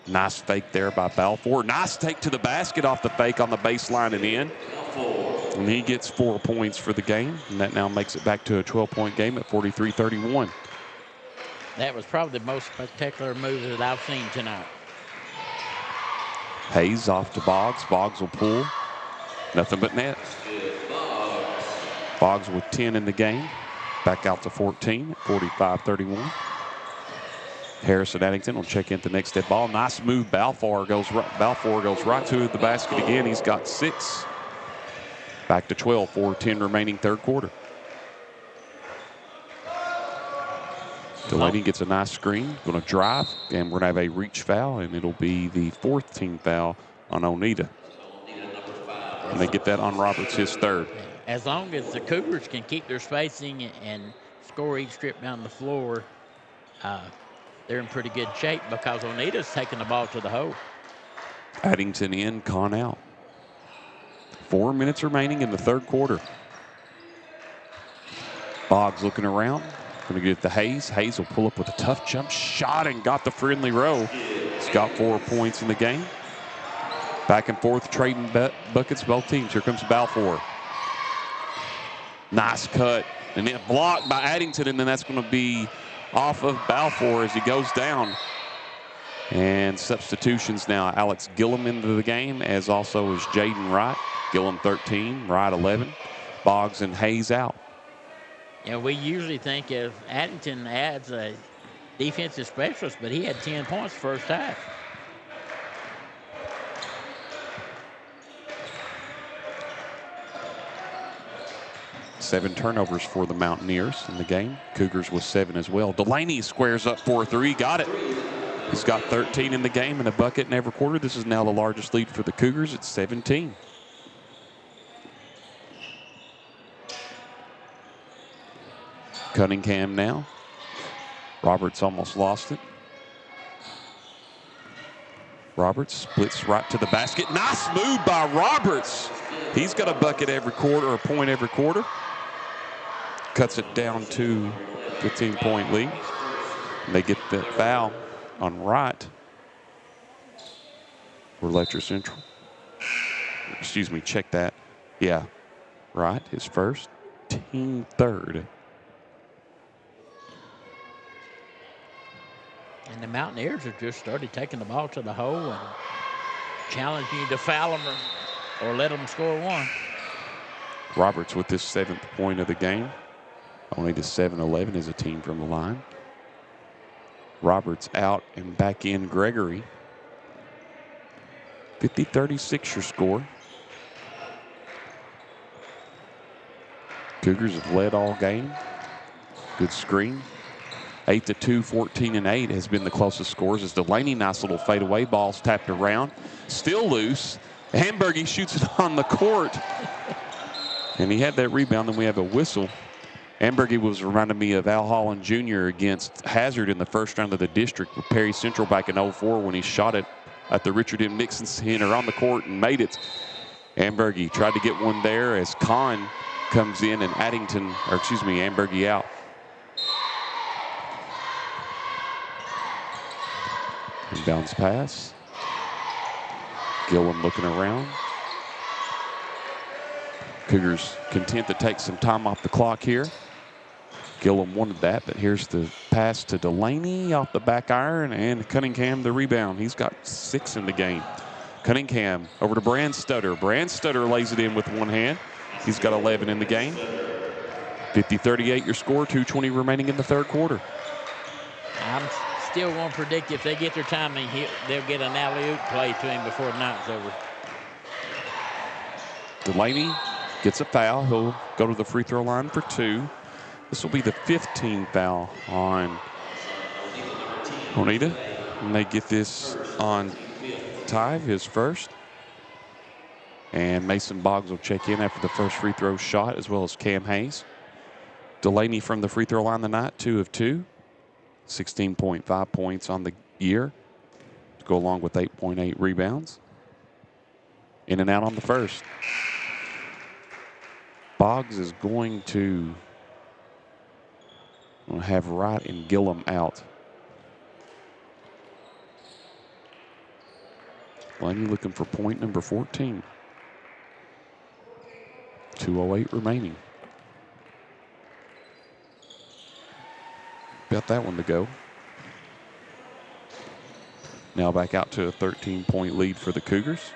Nice fake there by Balfour. Nice take to the basket off the fake on the baseline and in. And he gets 4 points for the game. And that now makes it back to a 12-point game at 43-31. that was probably the most spectacular move that I've seen tonight. Hayes off to Boggs. Boggs will pull. Nothing but net. Boggs with 10 in the game. Back out to 14 at 45-31. Harrison Addington will check in the next dead ball. Nice move. Balfour goes right to the basket again. He's got 6. Back to 12, 4:10 remaining third quarter. Delaney gets a nice screen. Going to drive, and we're going to have a reach foul, and it'll be the 4th team foul on Oneida. And they get that on Roberts, his 3rd. As long as the Cougars can keep their spacing and score each trip down the floor, they're in pretty good shape because Oneida's taking the ball to the hole. Addington in, Con out. 4 minutes remaining in the third quarter. Boggs looking around. Going to get it to Hayes. Hayes will pull up with a tough jump shot and got the friendly roll. He's got 4 points in the game. Back and forth, trading buckets, both teams. Here comes Balfour. Nice cut. And then blocked by Addington, and then that's going to be off of Balfour as he goes down. And substitutions now. Alex Gillum into the game, as also is Jaden Wright. Gillum 13, Wright 11. Boggs and Hayes out. Yeah, we usually think if Addington adds a defensive specialist, but he had 10 points first half. Seven turnovers for the Mountaineers in the game. Cougars with 7 as well. Delaney squares up for 3. Got it. He's got 13 in the game and a bucket in every quarter. This is now the largest lead for the Cougars. It's 17. Cunningham now. Roberts almost lost it. Roberts splits right to the basket. Nice move by Roberts. He's got a bucket every quarter, or a point every quarter. Cuts it down to 15-point lead. And they get the foul on Wright for Letcher Central. Excuse me, check that. Yeah, Wright, his first, team 3rd. And the Mountaineers have just started taking the ball to the hole and challenging you to foul them or let them score 1. Roberts with his 7th point of the game. Only to 7-11 as a team from the line. Roberts out and back in Gregory. 50-36 your score. Cougars have led all game. Good screen. 8-2, 14-8 has been the closest scores as Delaney, nice little fadeaway ball's tapped around. Still loose. Hamburgie shoots it on the court. And he had that rebound, then we have a whistle. Hamburgie was reminding me of Al Holland Jr. against Hazard in the first round of the district with Perry Central back in 04 when he shot it at the Richard M. Nixon Center on the court and made it. Hamburgie tried to get one there as Kahn comes in and Hamburgie out. Inbounds pass. Gillum looking around. Cougars content to take some time off the clock here. Gillum wanted that, but here's the pass to Delaney off the back iron, and Cunningham the rebound. He's got 6 in the game. Cunningham over to Brandstutter. Brandstutter lays it in with one hand. He's got 11 in the game. 50-38 your score, 2:20 remaining in the third quarter. I'm still going to predict if they get their timing, they'll get an alley-oop play to him before the night's over. Delaney gets a foul. He'll go to the free throw line for 2. This will be the 15th foul on Oneida. And they get this on Tive, his first. And Mason Boggs will check in after the first free throw shot, as well as Cam Hayes. Delaney from the free throw line tonight, 2 of 2. 16.5 points on the year to go along with 8.8 rebounds. In and out on the first. Boggs is going to have Wright and Gillum out. Delaney looking for point number 14. 2:08 remaining. Got that one to go. Now back out to a 13-point lead for the Cougars.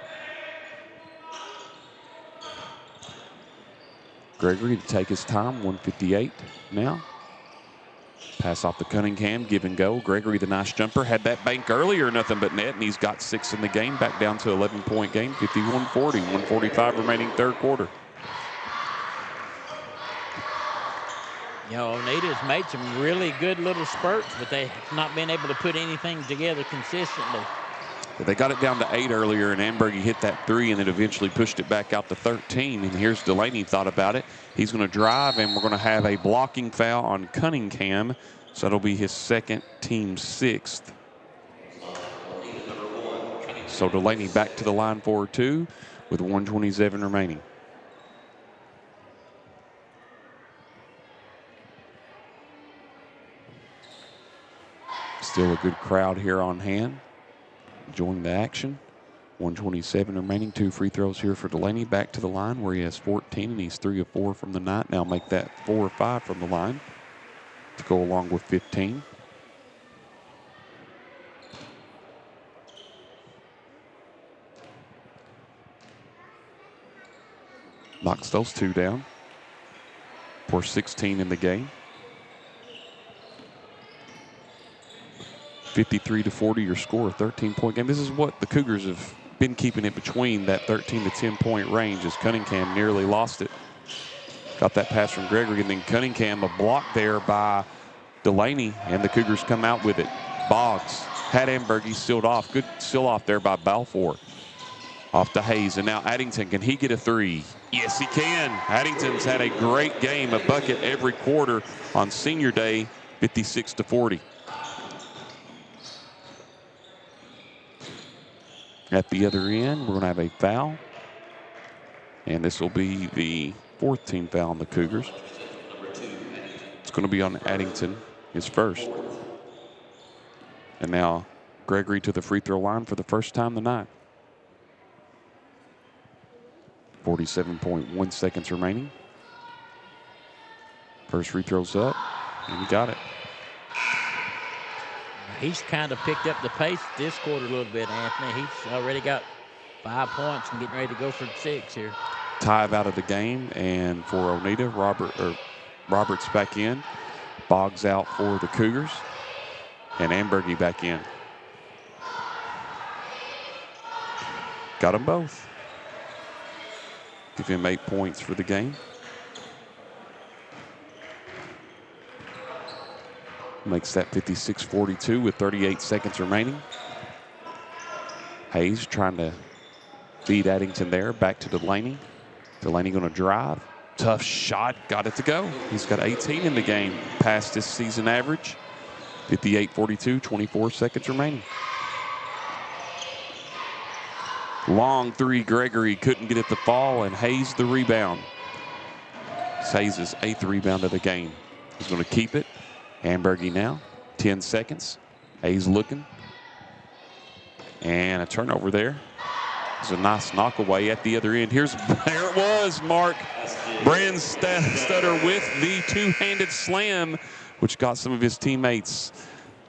Gregory to take his time, 1:58 now. Pass off to Cunningham, give and go. Gregory, the nice jumper, had that bank earlier, nothing but net, and he's got 6 in the game, back down to 11-point game, 51-40, 1:45 remaining third quarter. You know, Oneida's made some really good little spurts, but they have not been able to put anything together consistently. Well, they got it down to 8 earlier, and Ambergy hit that 3, and it eventually pushed it back out to 13. And here's Delaney thought about it. He's going to drive, and we're going to have a blocking foul on Cunningham. So that'll be his second, team 6th. So Delaney back to the line for 2 with 1:27 remaining. Still a good crowd here on hand, enjoying the action. 1:27 remaining, 2 free throws here for Delaney. Back to the line where he has 14, and he's 3 of 4 from the night. Now make that 4 of 5 from the line to go along with 15. Knocks those 2 down for 16 in the game. 53-40 your score, a 13-point game. This is what the Cougars have been keeping it between that 13 to 10-point range, as Cunningham nearly lost it. Got that pass from Gregory, and then Cunningham, a block there by Delaney, and the Cougars come out with it. Boggs had Ambergy sealed off. Good seal off there by Balfour. Off to Hayes, and now Addington. Can he get a 3? Yes, he can. Addington's had a great game, a bucket every quarter on senior day, 56-40. At the other end, we're going to have a foul. And this will be the 4th team foul on the Cougars. It's going to be on Addington, his first. And now Gregory to the free throw line for the first time tonight. 47.1 seconds remaining. First free throw's up, and he got it. He's kind of picked up the pace this quarter a little bit, Anthony. He's already got 5 points and getting ready to go for 6 here. Tive out of the game, and for Oneida, Roberts back in. Boggs out for the Cougars, and Ambergy back in. Got them both. Give him 8 points for the game. Makes that 56-42 with 38 seconds remaining. Hayes trying to beat Addington there. Back to Delaney. Delaney going to drive. Tough shot. Got it to go. He's got 18 in the game. Past his season average. 58-42, 24 seconds remaining. Long 3, Gregory couldn't get it to fall, and Hayes the rebound. It's Hayes' 8th rebound of the game. He's going to keep it. Ambergy now, 10 seconds. Hayes looking. And a turnover there. It's a nice knock away at the other end. There it was, Mark. Brandstutter with the 2-handed slam, which got some of his teammates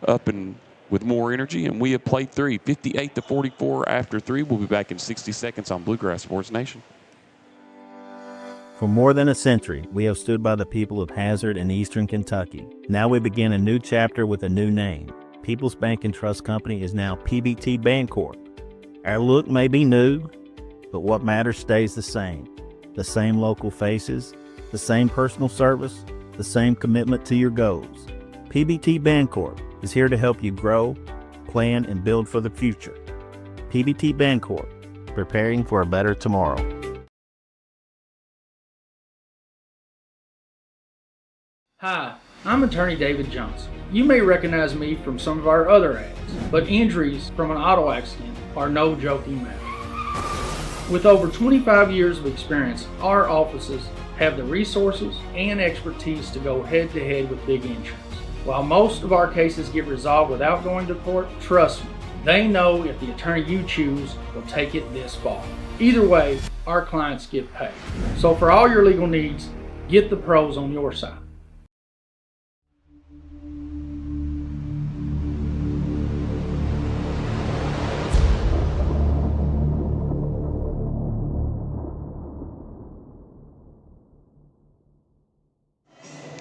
up and with more energy, and we have played 3, 58-44 after 3. We'll be back in 60 seconds on Bluegrass Sports Nation. For more than a century, we have stood by the people of Hazard and Eastern Kentucky. Now we begin a new chapter with a new name. People's Bank and Trust Company is now PBT Bancorp. Our look may be new, but what matters stays the same. The same local faces, the same personal service, the same commitment to your goals. PBT Bancorp is here to help you grow, plan, and build for the future. PBT Bancorp, preparing for a better tomorrow. Hi, I'm attorney David Johnson. You may recognize me from some of our other ads, but injuries from an auto accident are no joking matter. With over 25 years of experience, our offices have the resources and expertise to go head-to-head with big insurance. While most of our cases get resolved without going to court, trust me, they know if the attorney you choose will take it this far. Either way, our clients get paid. So for all your legal needs, get the pros on your side.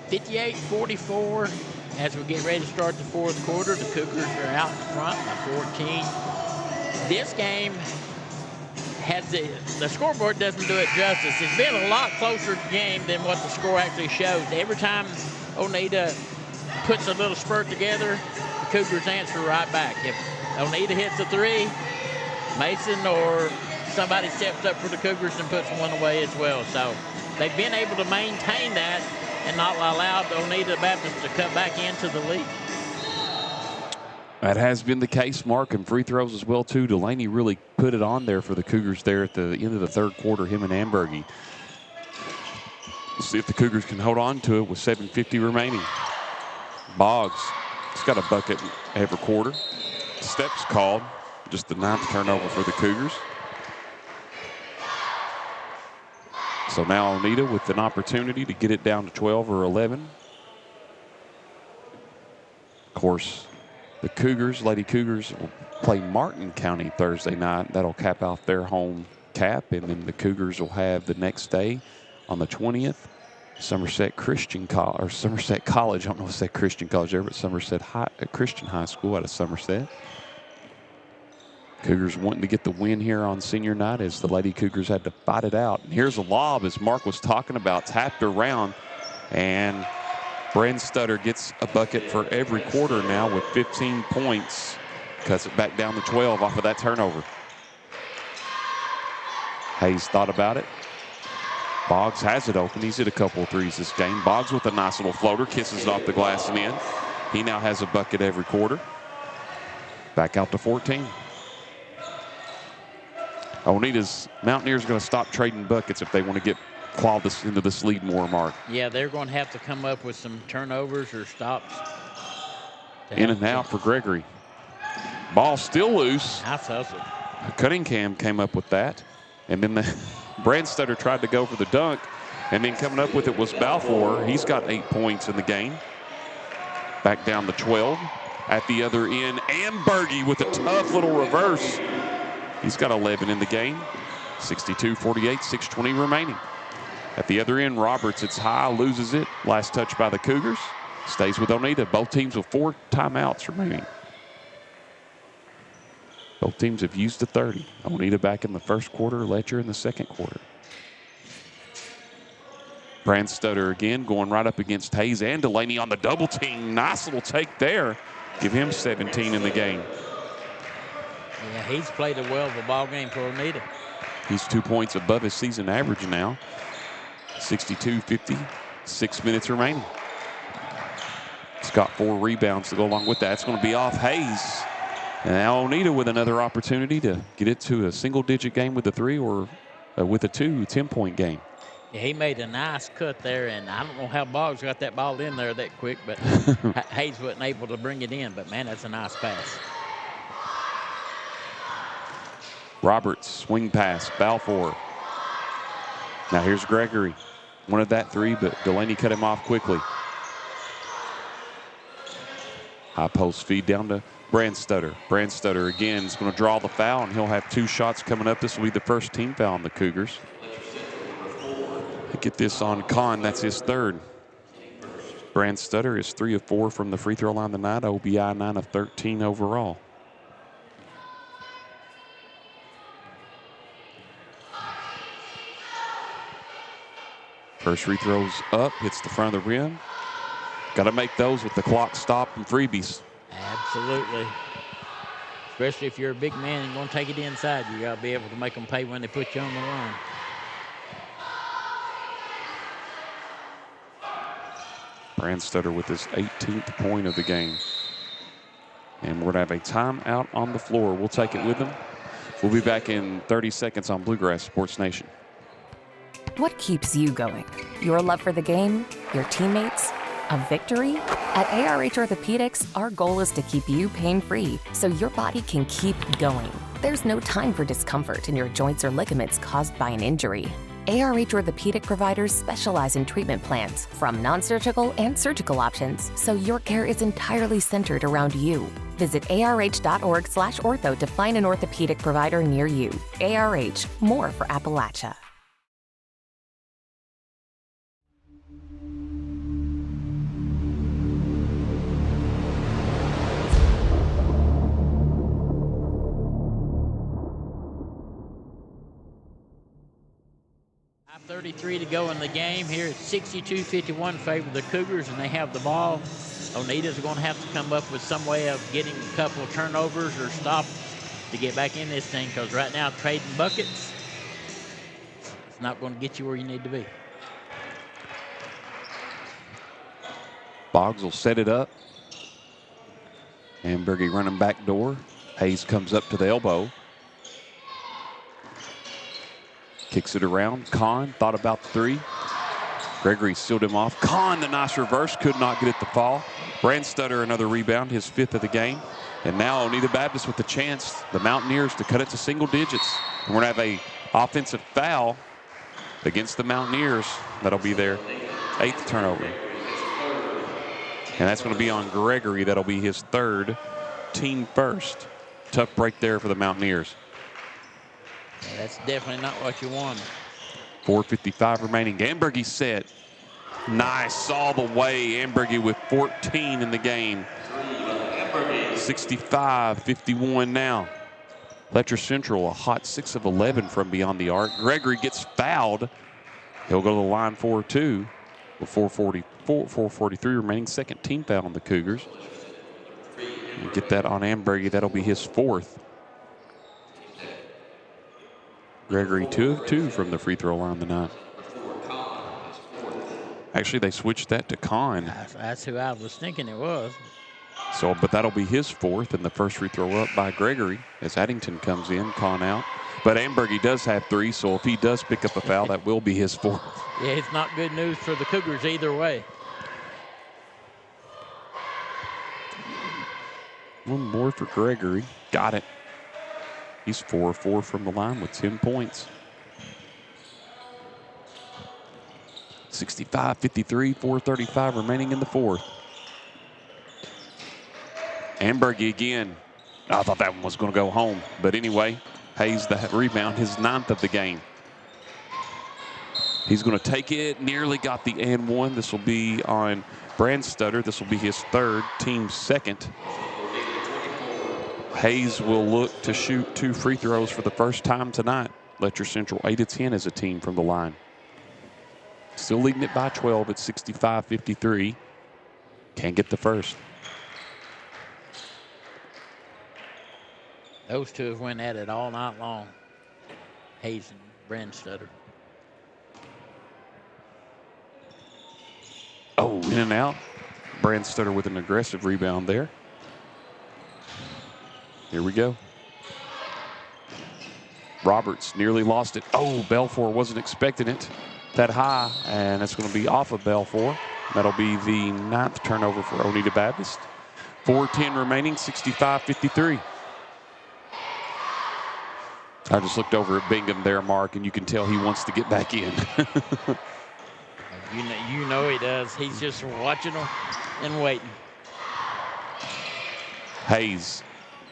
(58-44) as we get ready to start the fourth quarter. The Cougars are out in front by 14. This game has the scoreboard doesn't do it justice. It's been a lot closer game than what the score actually shows. Every time Oneida puts a little spurt together, the Cougars answer right back. If Oneida hits a three, Mason or somebody steps up for the Cougars and puts one away as well. So they've been able to maintain that and not allow the Oneida Baptist to cut back into the lead. That has been the case, Mark, and free throws as well, too. Delaney really put it on there for the Cougars there at the end of the third quarter, him and Ambergy. We'll see if the Cougars can hold on to it with 7:50 remaining. Boggs has got a bucket every quarter. Steps called, just the 9th turnover for the Cougars. So now Oneida with an opportunity to get it down to 12 or 11. Of course, the Cougars, Lady Cougars, will play Martin County Thursday night. That'll cap out their home cap, and then the Cougars will have the next day on the 20th, Somerset Christian College, or Somerset College. I don't know if it's that Christian College there, but Somerset Christian High School out of Somerset. Cougars wanting to get the win here on senior night as the Lady Cougars had to fight it out. And here's a lob, as Mark was talking about, tapped around, and Bren Stutter gets a bucket for every quarter now with 15 points. Cuts it back down to 12 off of that turnover. Hayes thought about it. Boggs has it open. He's hit a couple of threes this game. Boggs with a nice little floater, kisses it off the glass and in. He now has a bucket every quarter. Back out to 14. Oneida's Mountaineers are going to stop trading buckets if they want to get clawed into this lead more, Mark. Yeah, they're going to have to come up with some turnovers or stops. In and out for Gregory. Ball still loose. Nice hustle. Cunningham came up with that. And then Brandstutter tried to go for the dunk. And then coming up with it was Balfour. He's got 8 points in the game. Back down to 12. At the other end, Ambergy with a tough little reverse. He's got 11 in the game. 62-48, 6:20 remaining. At the other end, Roberts, it's high, loses it. Last touch by the Cougars. Stays with Oneida. Both teams with 4 timeouts remaining. Both teams have used the 30. Oneida back in the first quarter, Letcher in the second quarter. Brandstutter again going right up against Hayes and Delaney on the double team. Nice little take there. Give him 17 in the game. Yeah, he's played a well of a ball game for Oneida. He's 2 points above his season average now. 62-50, 6 minutes remaining. He's got 4 rebounds to go along with that. It's going to be off Hayes. And now Oneida with another opportunity to get it to a single-digit game with a 3 or with a 2, 10-point game. Yeah, he made a nice cut there, and I don't know how Boggs got that ball in there that quick, but Hayes wasn't able to bring it in. But, man, that's a nice pass. Roberts, swing pass, Balfour. Now here's Gregory. Wanted that 3, but Delaney cut him off quickly. High post feed down to Brandstutter. Brandstutter again is going to draw the foul, and he'll have 2 shots coming up. This will be the first team foul on the Cougars. Get this on Kahn. That's his 3rd. Brandstutter is 3 of 4 from the free throw line tonight. OBI 9 of 13 overall. First free throw's up, hits the front of the rim. Got to make those with the clock stopped and freebies. Absolutely. Especially if you're a big man and going to take it inside. You got to be able to make them pay when they put you on the line. Brandstutter with his 18th point of the game. And we're going to have a timeout on the floor. We'll take it with them. We'll be back in 30 seconds on Bluegrass Sports Nation. What keeps you going? Your love for the game? Your teammates? A victory? At ARH Orthopedics, our goal is to keep you pain-free so your body can keep going. There's no time for discomfort in your joints or ligaments caused by an injury. ARH Orthopedic providers specialize in treatment plans, from non-surgical and surgical options, so your care is entirely centered around you. Visit arh.org/ortho to find an orthopedic provider near you. ARH, more for Appalachia. .33 to go in the game. Here it's 62-51 favor the Cougars, and they have the ball. Oneida's going to have to come up with some way of getting a couple of turnovers or stop to get back in this thing, because right now trading buckets, it's not going to get you where you need to be. Boggs will set it up. Ambergy running back door. Hayes comes up to the elbow. Kicks it around. Kahn thought about the 3. Gregory sealed him off. Kahn, the nice reverse, could not get it to fall. Brandstutter, another rebound, his 5th of the game. And now Oneida Baptist with the chance, the Mountaineers, to cut it to single digits. And we're going to have a offensive foul against the Mountaineers. That'll be their 8th turnover. And that's going to be on Gregory. That'll be his 3rd, team first. Tough break there for the Mountaineers. Yeah, that's definitely not what you want. 4:55 remaining. Ambergy set. Nice all the way. Ambergy with 14 in the game. 65-51 now. Letcher Central, a hot 6 of 11 from beyond the arc. Gregory gets fouled. He'll go to the line for 2 with 4:43 remaining. 2nd team foul on the Cougars. And get that on Ambergy. That'll be his 4th. Gregory 2 of 2 from the free throw line tonight. Actually, they switched that to Kahn. That's who I was thinking it was. So, but that'll be his 4th, and the first free throw up by Gregory as Addington comes in, Kahn out. But Ambergy does have 3, so if he does pick up a foul, that will be his 4th. Yeah, it's not good news for the Cougars either way. One more for Gregory. Got it. He's 4 of 4 from the line with 10 points. 65-53, 4:35 remaining in the 4th. Ambergy again. I thought that one was going to go home. But anyway, Hayes the rebound, his 9th of the game. He's going to take it. Nearly got the and 1. This will be on Brandstutter. This will be his 3rd, team 2nd. Hayes will look to shoot 2 free throws for the first time tonight. Letcher Central 8 of 10 as a team from the line. Still leading it by 12 at 65-53. Can't get the first. Those two have went at it all night long. Hayes and Brandstutter. Oh, in and out. Brandstutter with an aggressive rebound there. Here we go. Roberts nearly lost it. Oh, Belfour wasn't expecting it that high, and it's going to be off of Belfour. That'll be the 9th turnover for Oneida Baptist. 4:10 remaining, 65-53. I just looked over at Bingham there, Mark, and you can tell he wants to get back in. You know he does. He's just watching them and waiting. Hayes.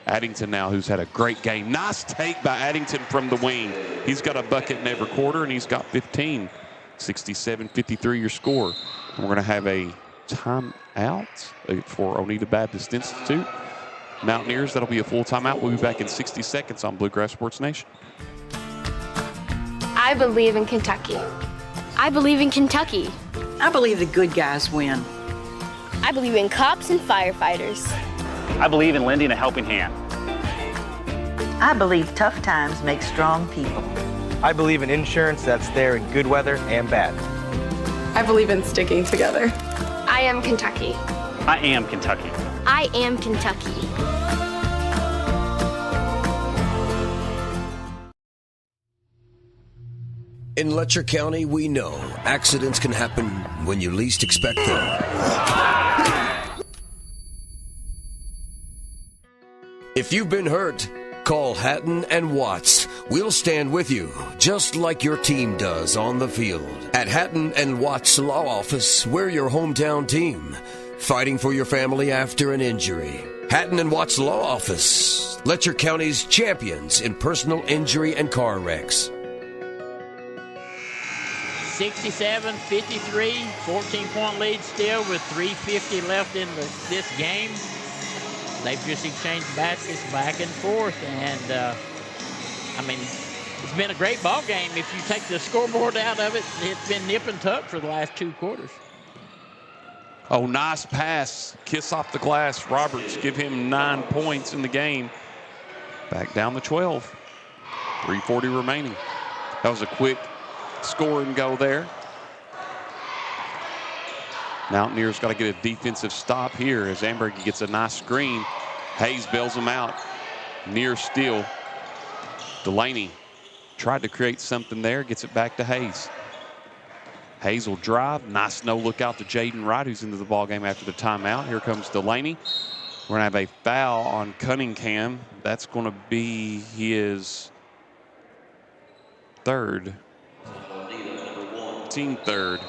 Addington now, who's had a great game. Nice take by Addington from the wing. He's got a bucket in every quarter, and he's got 15. 67-53 your score. And we're going to have a timeout for Oneida Baptist Institute. Mountaineers, that'll be a full timeout. We'll be back in 60 seconds on Bluegrass Sports Nation. I believe in Kentucky. I believe in Kentucky. I believe the good guys win. I believe in cops and firefighters. I believe in lending a helping hand. I believe tough times make strong people. I believe in insurance that's there in good weather and bad. I believe in sticking together. I am Kentucky. I am Kentucky. I am Kentucky. In Letcher County, we know accidents can happen when you least expect them. If you've been hurt, call Hatton and Watts. We'll stand with you, just like your team does on the field. At Hatton and Watts Law Office, we're your hometown team, fighting for your family after an injury. Hatton and Watts Law Office, Letcher County's champions in personal injury and car wrecks. 67-53, 14-point lead still with 3:50 left in this game. They've just exchanged baskets back and forth, and it's been a great ball game. If you take the scoreboard out of it, it's been nip and tuck for the last 2 quarters. Oh, nice pass. Kiss off the glass. Roberts give him 9 points in the game. Back down to 12. 3:40 remaining. That was a quick score and go there. Mountaineers got to get a defensive stop here as Amberg gets a nice screen. Hayes bails him out. Near steal. Delaney tried to create something there. Gets it back to Hayes. Hayes will drive. Nice no look out to Jaden Wright, who's into the ball game after the timeout. Here comes Delaney. We're going to have a foul on Cunningham. That's going to be his third. Team third.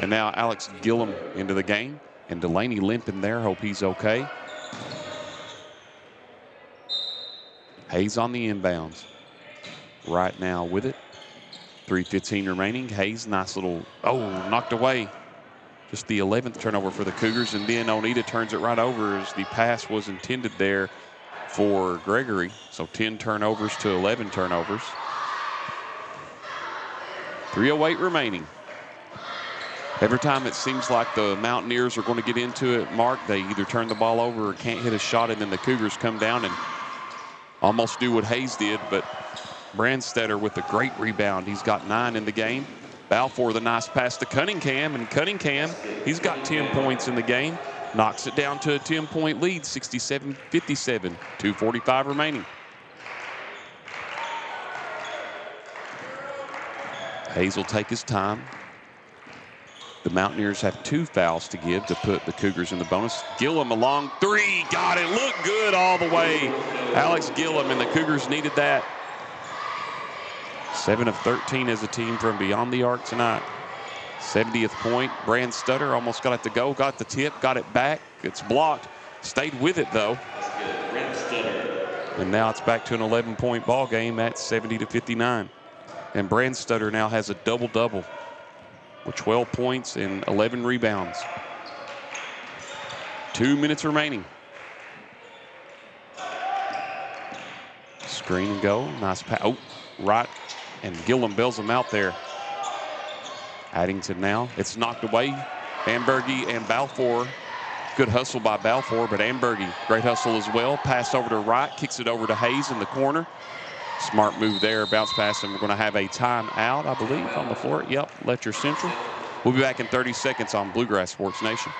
And now Alex Gillum into the game. And Delaney limping there. Hope he's okay. Hayes on the inbounds. Right now with it. 3:15 remaining. Hayes, nice little, knocked away. Just the 11th turnover for the Cougars. And then Oneida turns it right over as the pass was intended there for Gregory. So 10 turnovers to 11 turnovers. 3:08 remaining. Every time it seems like the Mountaineers are going to get into it, Mark, they either turn the ball over or can't hit a shot, and then the Cougars come down and almost do what Hayes did. But Brandstetter with a great rebound. He's got 9 in the game. Balfour, the nice pass to Cunningham, and Cunningham, he's got 10 points in the game. Knocks it down to a 10-point lead, 67-57, 2:45 remaining. Hayes will take his time. The Mountaineers have 2 fouls to give to put the Cougars in the bonus. Gillum a long 3, got it, looked good all the way. Alex Gillum, and the Cougars needed that. 7 of 13 as a team from beyond the arc tonight. 70th point. Brandstetter almost got it to go, got the tip, got it back. It's blocked. Stayed with it though. And now it's back to an 11-point ball game at 70-59. And Brandstetter now has a double-double with 12 points and 11 rebounds. 2 minutes remaining. Screen and go. Nice pass. Oh, right. And Gillum bails him out there. Addington now. It's knocked away. Ambergy and Balfour. Good hustle by Balfour, but Ambergy, great hustle as well. Pass over to Wright. Kicks it over to Hayes in the corner. Smart move there. Bounce pass, and we're going to have a timeout, I believe, on the floor. Yep, Letcher Central. We'll be back in 30 seconds on Bluegrass Sports Nation.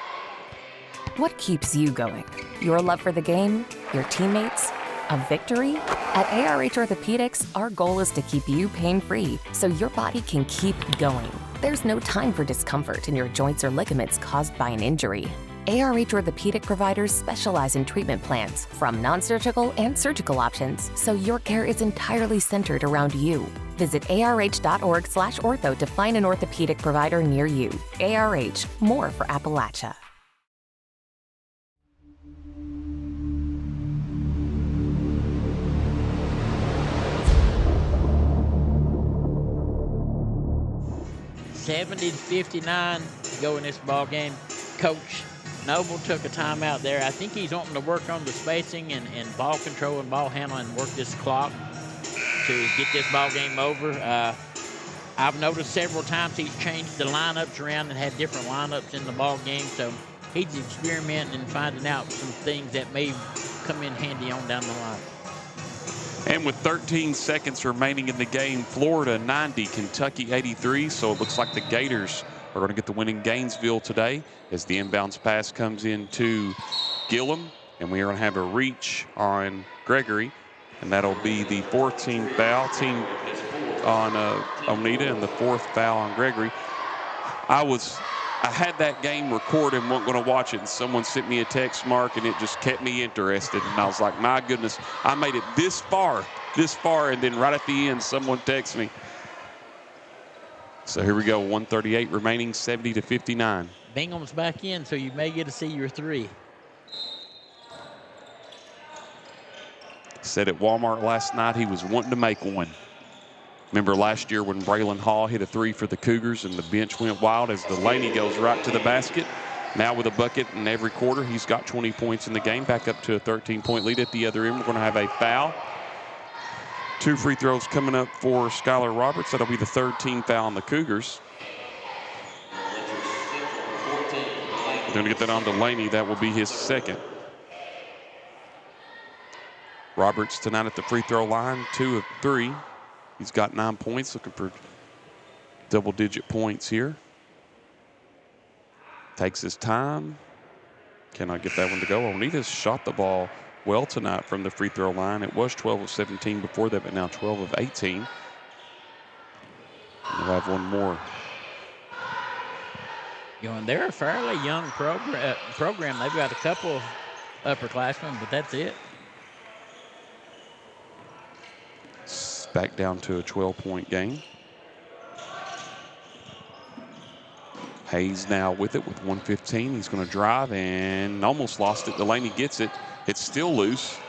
What keeps you going? Your love for the game? Your teammates? A victory? At ARH Orthopedics, our goal is to keep you pain-free so your body can keep going. There's no time for discomfort in your joints or ligaments caused by an injury. ARH Orthopedic providers specialize in treatment plans, from non-surgical and surgical options, so your care is entirely centered around you. Visit arh.org/ortho to find an orthopedic provider near you. ARH, more for Appalachia. 70-59 to go in this ball game. Coach Noble took a timeout there. I think he's wanting to work on the spacing and ball control and ball handling and work this clock to get this ball game over. I've noticed several times he's changed the lineups around and had different lineups in the ball game, so he's experimenting and finding out some things that may come in handy on down the line. And with 13 seconds remaining in the game, Florida 90, Kentucky 83. So it looks like the Gators are going to get the win in Gainesville today as the inbounds pass comes in to Gillum. And we are going to have a reach on Gregory. And that'll be the 14th foul team on Oneida and the 4th foul on Gregory. I had that game recorded and wasn't going to watch it, and someone sent me a text, Mark, and it just kept me interested. And I was like, my goodness, I made it this far, and then right at the end, someone texts me. So here we go, 1:38 remaining, 70-59. Bingham's back in, so you may get to see your 3. Said at Walmart last night he was wanting to make one. Remember last year when Braylon Hall hit a 3 for the Cougars and the bench went wild as Delaney goes right to the basket. Now with a bucket in every quarter, he's got 20 points in the game, back up to a 13-point lead at the other end. We're going to have a foul. 2 free throws coming up for Skylar Roberts. That'll be the 3rd team foul on the Cougars. We're going to get that on Delaney. That will be his 2nd. Roberts tonight at the free throw line, 2 of 3. He's got 9 points, looking for double-digit points here. Takes his time. Cannot get that one to go. Oneida's shot the ball well tonight from the free throw line. It was 12 of 17 before that, but now 12 of 18. And we'll have one more. And they're a fairly young program. They've got a couple of upperclassmen, but that's it. Back down to a 12-point game. Hayes now with it with 1:15. He's going to drive and almost lost it. Delaney gets it. It's still loose.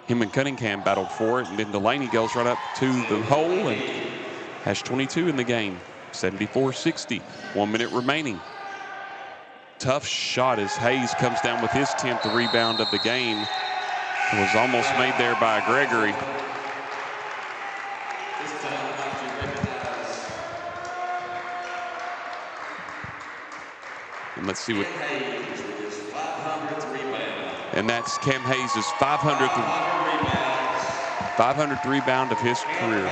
Him and Cunningham battled for it, and then Delaney goes right up to the hole and has 22 in the game. 74-60. 1 minute remaining. Tough shot as Hayes comes down with his 10th rebound of the game. It was almost made there by Gregory. And let's see what. And that's Cam Hayes' 500th rebound of his career.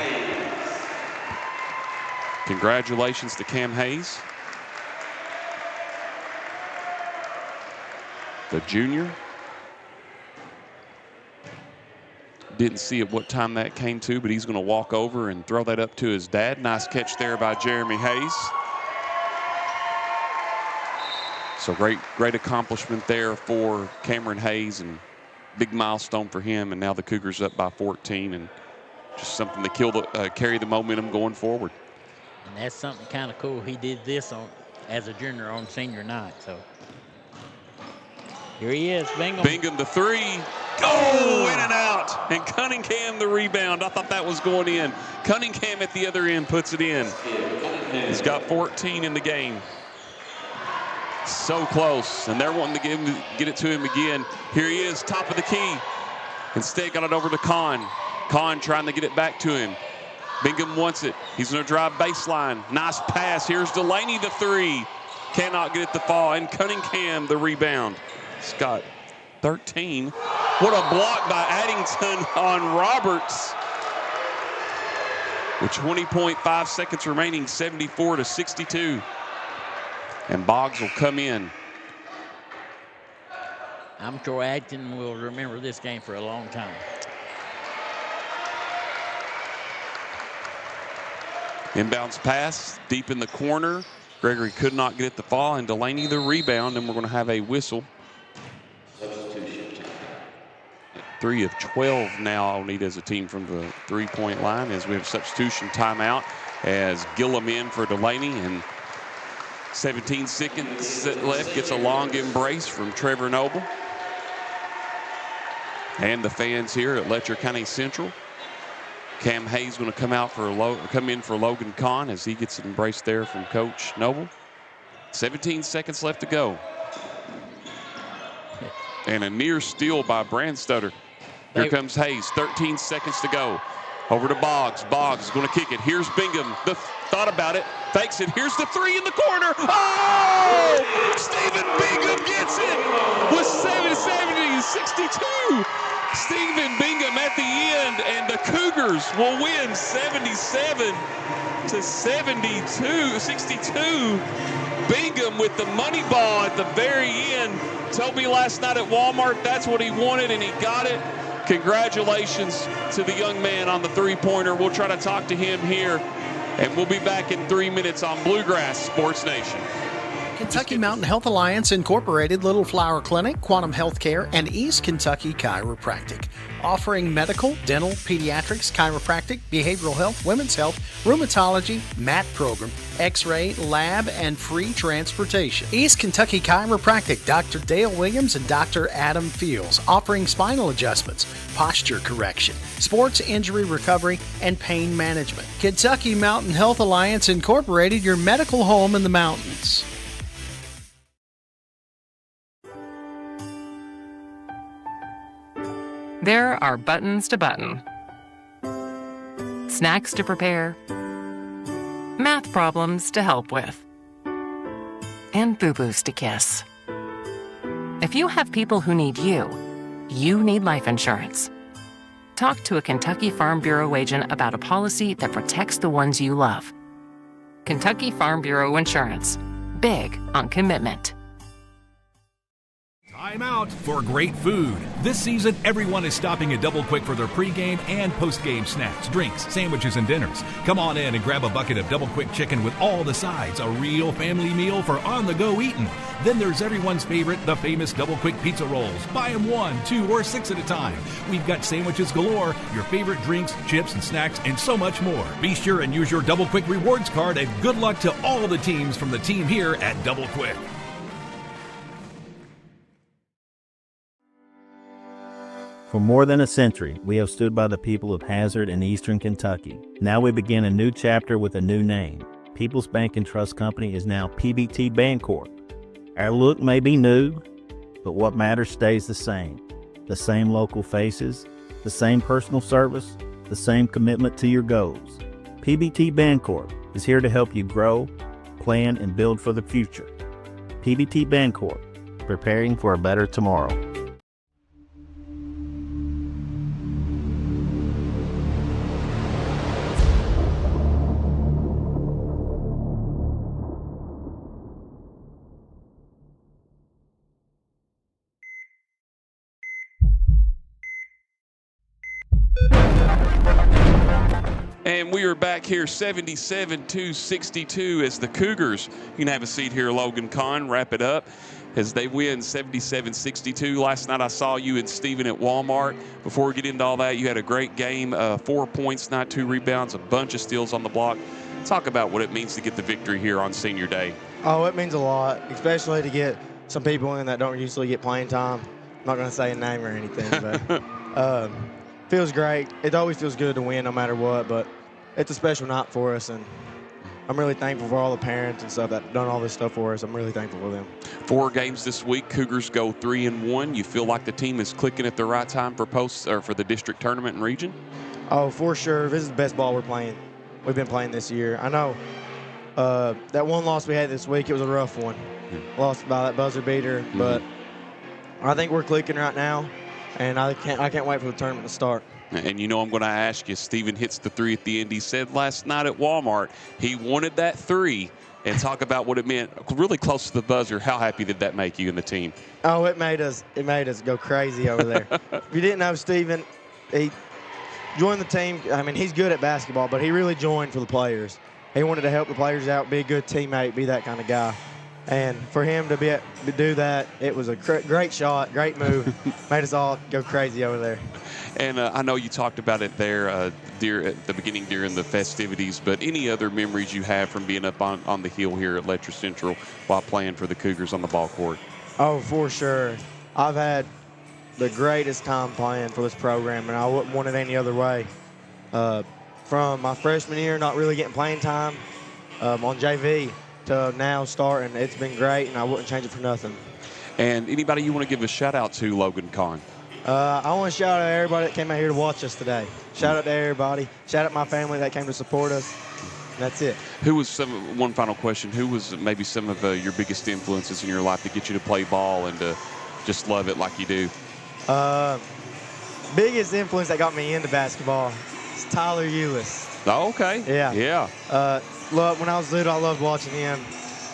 Congratulations to Cam Hayes, the junior. Didn't see at what time that came to, but he's going to walk over and throw that up to his dad. Nice catch there by Jeremy Hayes. So great accomplishment there for Cameron Hayes, and big milestone for him. And now the Cougars up by 14, and just something to carry the momentum going forward. And that's something kind of cool. He did this as a junior on senior night. So here he is, Bingham. Bingham the 3. Oh, in and out. And Cunningham the rebound. I thought that was going in. Cunningham at the other end puts it in. He's got 14 in the game. So close, and they're wanting to get it to him again. Here he is, top of the key. Instead got it over to Kahn. Kahn trying to get it back to him. Bingham wants it. He's going to drive baseline. Nice pass. Here's Delaney the 3. Cannot get it to fall, and Cunningham the rebound. Scott, 13. What a block by Addington on Roberts. With 20.5 seconds remaining, 74-62. And Boggs will come in. I'm sure Addington will remember this game for a long time. Inbounds pass deep in the corner. Gregory could not get it to fall, and Delaney the rebound, and we're going to have a whistle. 3 of 12 now. Oneida as a team from the 3-point line as we have substitution timeout as Gillum in for Delaney, and 17 seconds left. Gets a long embrace from Trevor Noble and the fans here at Letcher County Central. Cam Hayes going to come in for Logan Kahn as he gets embraced there from Coach Noble. 17 seconds left to go. And a near steal by Brandstutter. Here comes Hayes, 13 seconds to go. Over to Boggs. Boggs is going to kick it. Here's Bingham. Thought about it. Fakes it. Here's the three in the corner. Oh! Stephen Bingham gets it with 70-62. Stephen Bingham at the end, and the Cougars will win 77-62. Bingham with the money ball at the very end. Told me last night at Walmart that's what he wanted, and he got it. Congratulations to the young man on the three-pointer. We'll try to talk to him here, and we'll be back in 3 minutes on Bluegrass Sports Nation. Kentucky Mountain Health Alliance Incorporated, Little Flower Clinic, Quantum Healthcare, and East Kentucky Chiropractic. Offering medical, dental, pediatrics, chiropractic, behavioral health, women's health, rheumatology, MAT program, x-ray, lab, and free transportation. East Kentucky Chiropractic, Dr. Dale Williams and Dr. Adam Fields, offering spinal adjustments, posture correction, sports injury recovery, and pain management. Kentucky Mountain Health Alliance Incorporated, your medical home in the mountains. There are buttons to button, snacks to prepare, math problems to help with, and boo-boos to kiss. If you have people who need you, you need life insurance. Talk to a Kentucky Farm Bureau agent about a policy that protects the ones you love. Kentucky Farm Bureau Insurance. Big on commitment. Time out for great food. This season, everyone is stopping at Double Quick for their pregame and postgame snacks, drinks, sandwiches, and dinners. Come on in and grab a bucket of Double Quick chicken with all the sides, a real family meal for on-the-go eating. Then there's everyone's favorite, the famous Double Quick pizza rolls. Buy them 1, 2, or 6 at a time. We've got sandwiches galore, your favorite drinks, chips, and snacks, and so much more. Be sure and use your Double Quick rewards card, and good luck to all the teams from the team here at Double Quick. For more than a century, we have stood by the people of Hazard and Eastern Kentucky. Now we begin a new chapter with a new name. People's Bank and Trust Company is now PBT Bancorp. Our look may be new, but what matters stays the same. The same local faces, the same personal service, the same commitment to your goals. PBT Bancorp is here to help you grow, plan, and build for the future. PBT Bancorp, preparing for a better tomorrow. And we are back here 77-62 as the Cougars, you can have a seat here, Logan Kahn, wrap it up as they win 77-62. Last night I saw you and Steven at Walmart. Before we get into all that, you had a great game, 4 points, not 2 rebounds, a bunch of steals on the block. Talk about what it means to get the victory here on senior day. Oh, it means a lot, especially to get some people in that don't usually get playing time. I'm not going to say a name or anything, but feels great. It always feels good to win no matter what, but it's a special night for us, and I'm really thankful for all the parents and stuff that have done all this stuff for us. I'm really thankful for them. 4 games this week. Cougars go 3-1. You feel like the team is clicking at the right time for for the district tournament and region? Oh, for sure. This is the best ball we've been playing this year. I know that one loss we had this week, it was a rough one. Lost by that buzzer beater, but I think we're clicking right now, and I can't wait for the tournament to start. And you know I'm going to ask you, Steven hits the 3 at the end. He said last night at Walmart he wanted that 3, and talk about what it meant really close to the buzzer. How happy did that make you and the team? Oh, it made us go crazy over there. If you didn't know Steven, he joined the team. I mean, he's good at basketball, but he really joined for the players. He wanted to help the players out, be a good teammate, be that kind of guy. And for him to do that, it was a great shot, great move. Made us all go crazy over there. And I know you talked about it there at the beginning during the festivities, but any other memories you have from being up on the hill here at Letcher Central while playing for the Cougars on the ball court? Oh, for sure. I've had the greatest time playing for this program, and I wouldn't want it any other way. from my freshman year, not really getting playing time on JV to now starting. It's been great, and I wouldn't change it for nothing. And anybody you want to give a shout-out to, Logan Kahn? I want to shout out to everybody that came out here to watch us today. Shout out to everybody. Shout out my family that came to support us. And that's it. One final question, who was maybe some of your biggest influences in your life to get you to play ball and to just love it like you do? Biggest influence that got me into basketball is Tyler Eulis. Oh, okay. Yeah. When I was little, I loved watching him.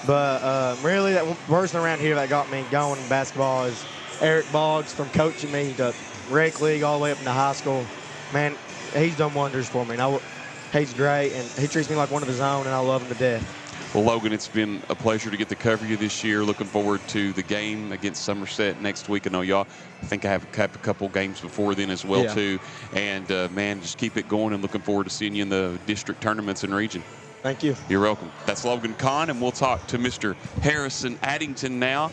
But really, that person around here that got me going in basketball is Eric Boggs, from coaching me to rec league all the way up into high school. Man, he's done wonders for me. He's great, and he treats me like one of his own, and I love him to death. Well, Logan, it's been a pleasure to get to cover you this year. Looking forward to the game against Somerset next week. I know y'all, I think I have a couple games before then as well, too. And, man, just keep it going, and looking forward to seeing you in the district tournaments and region. Thank you. You're welcome. That's Logan Kahn, and we'll talk to Mr. Harrison Addington now,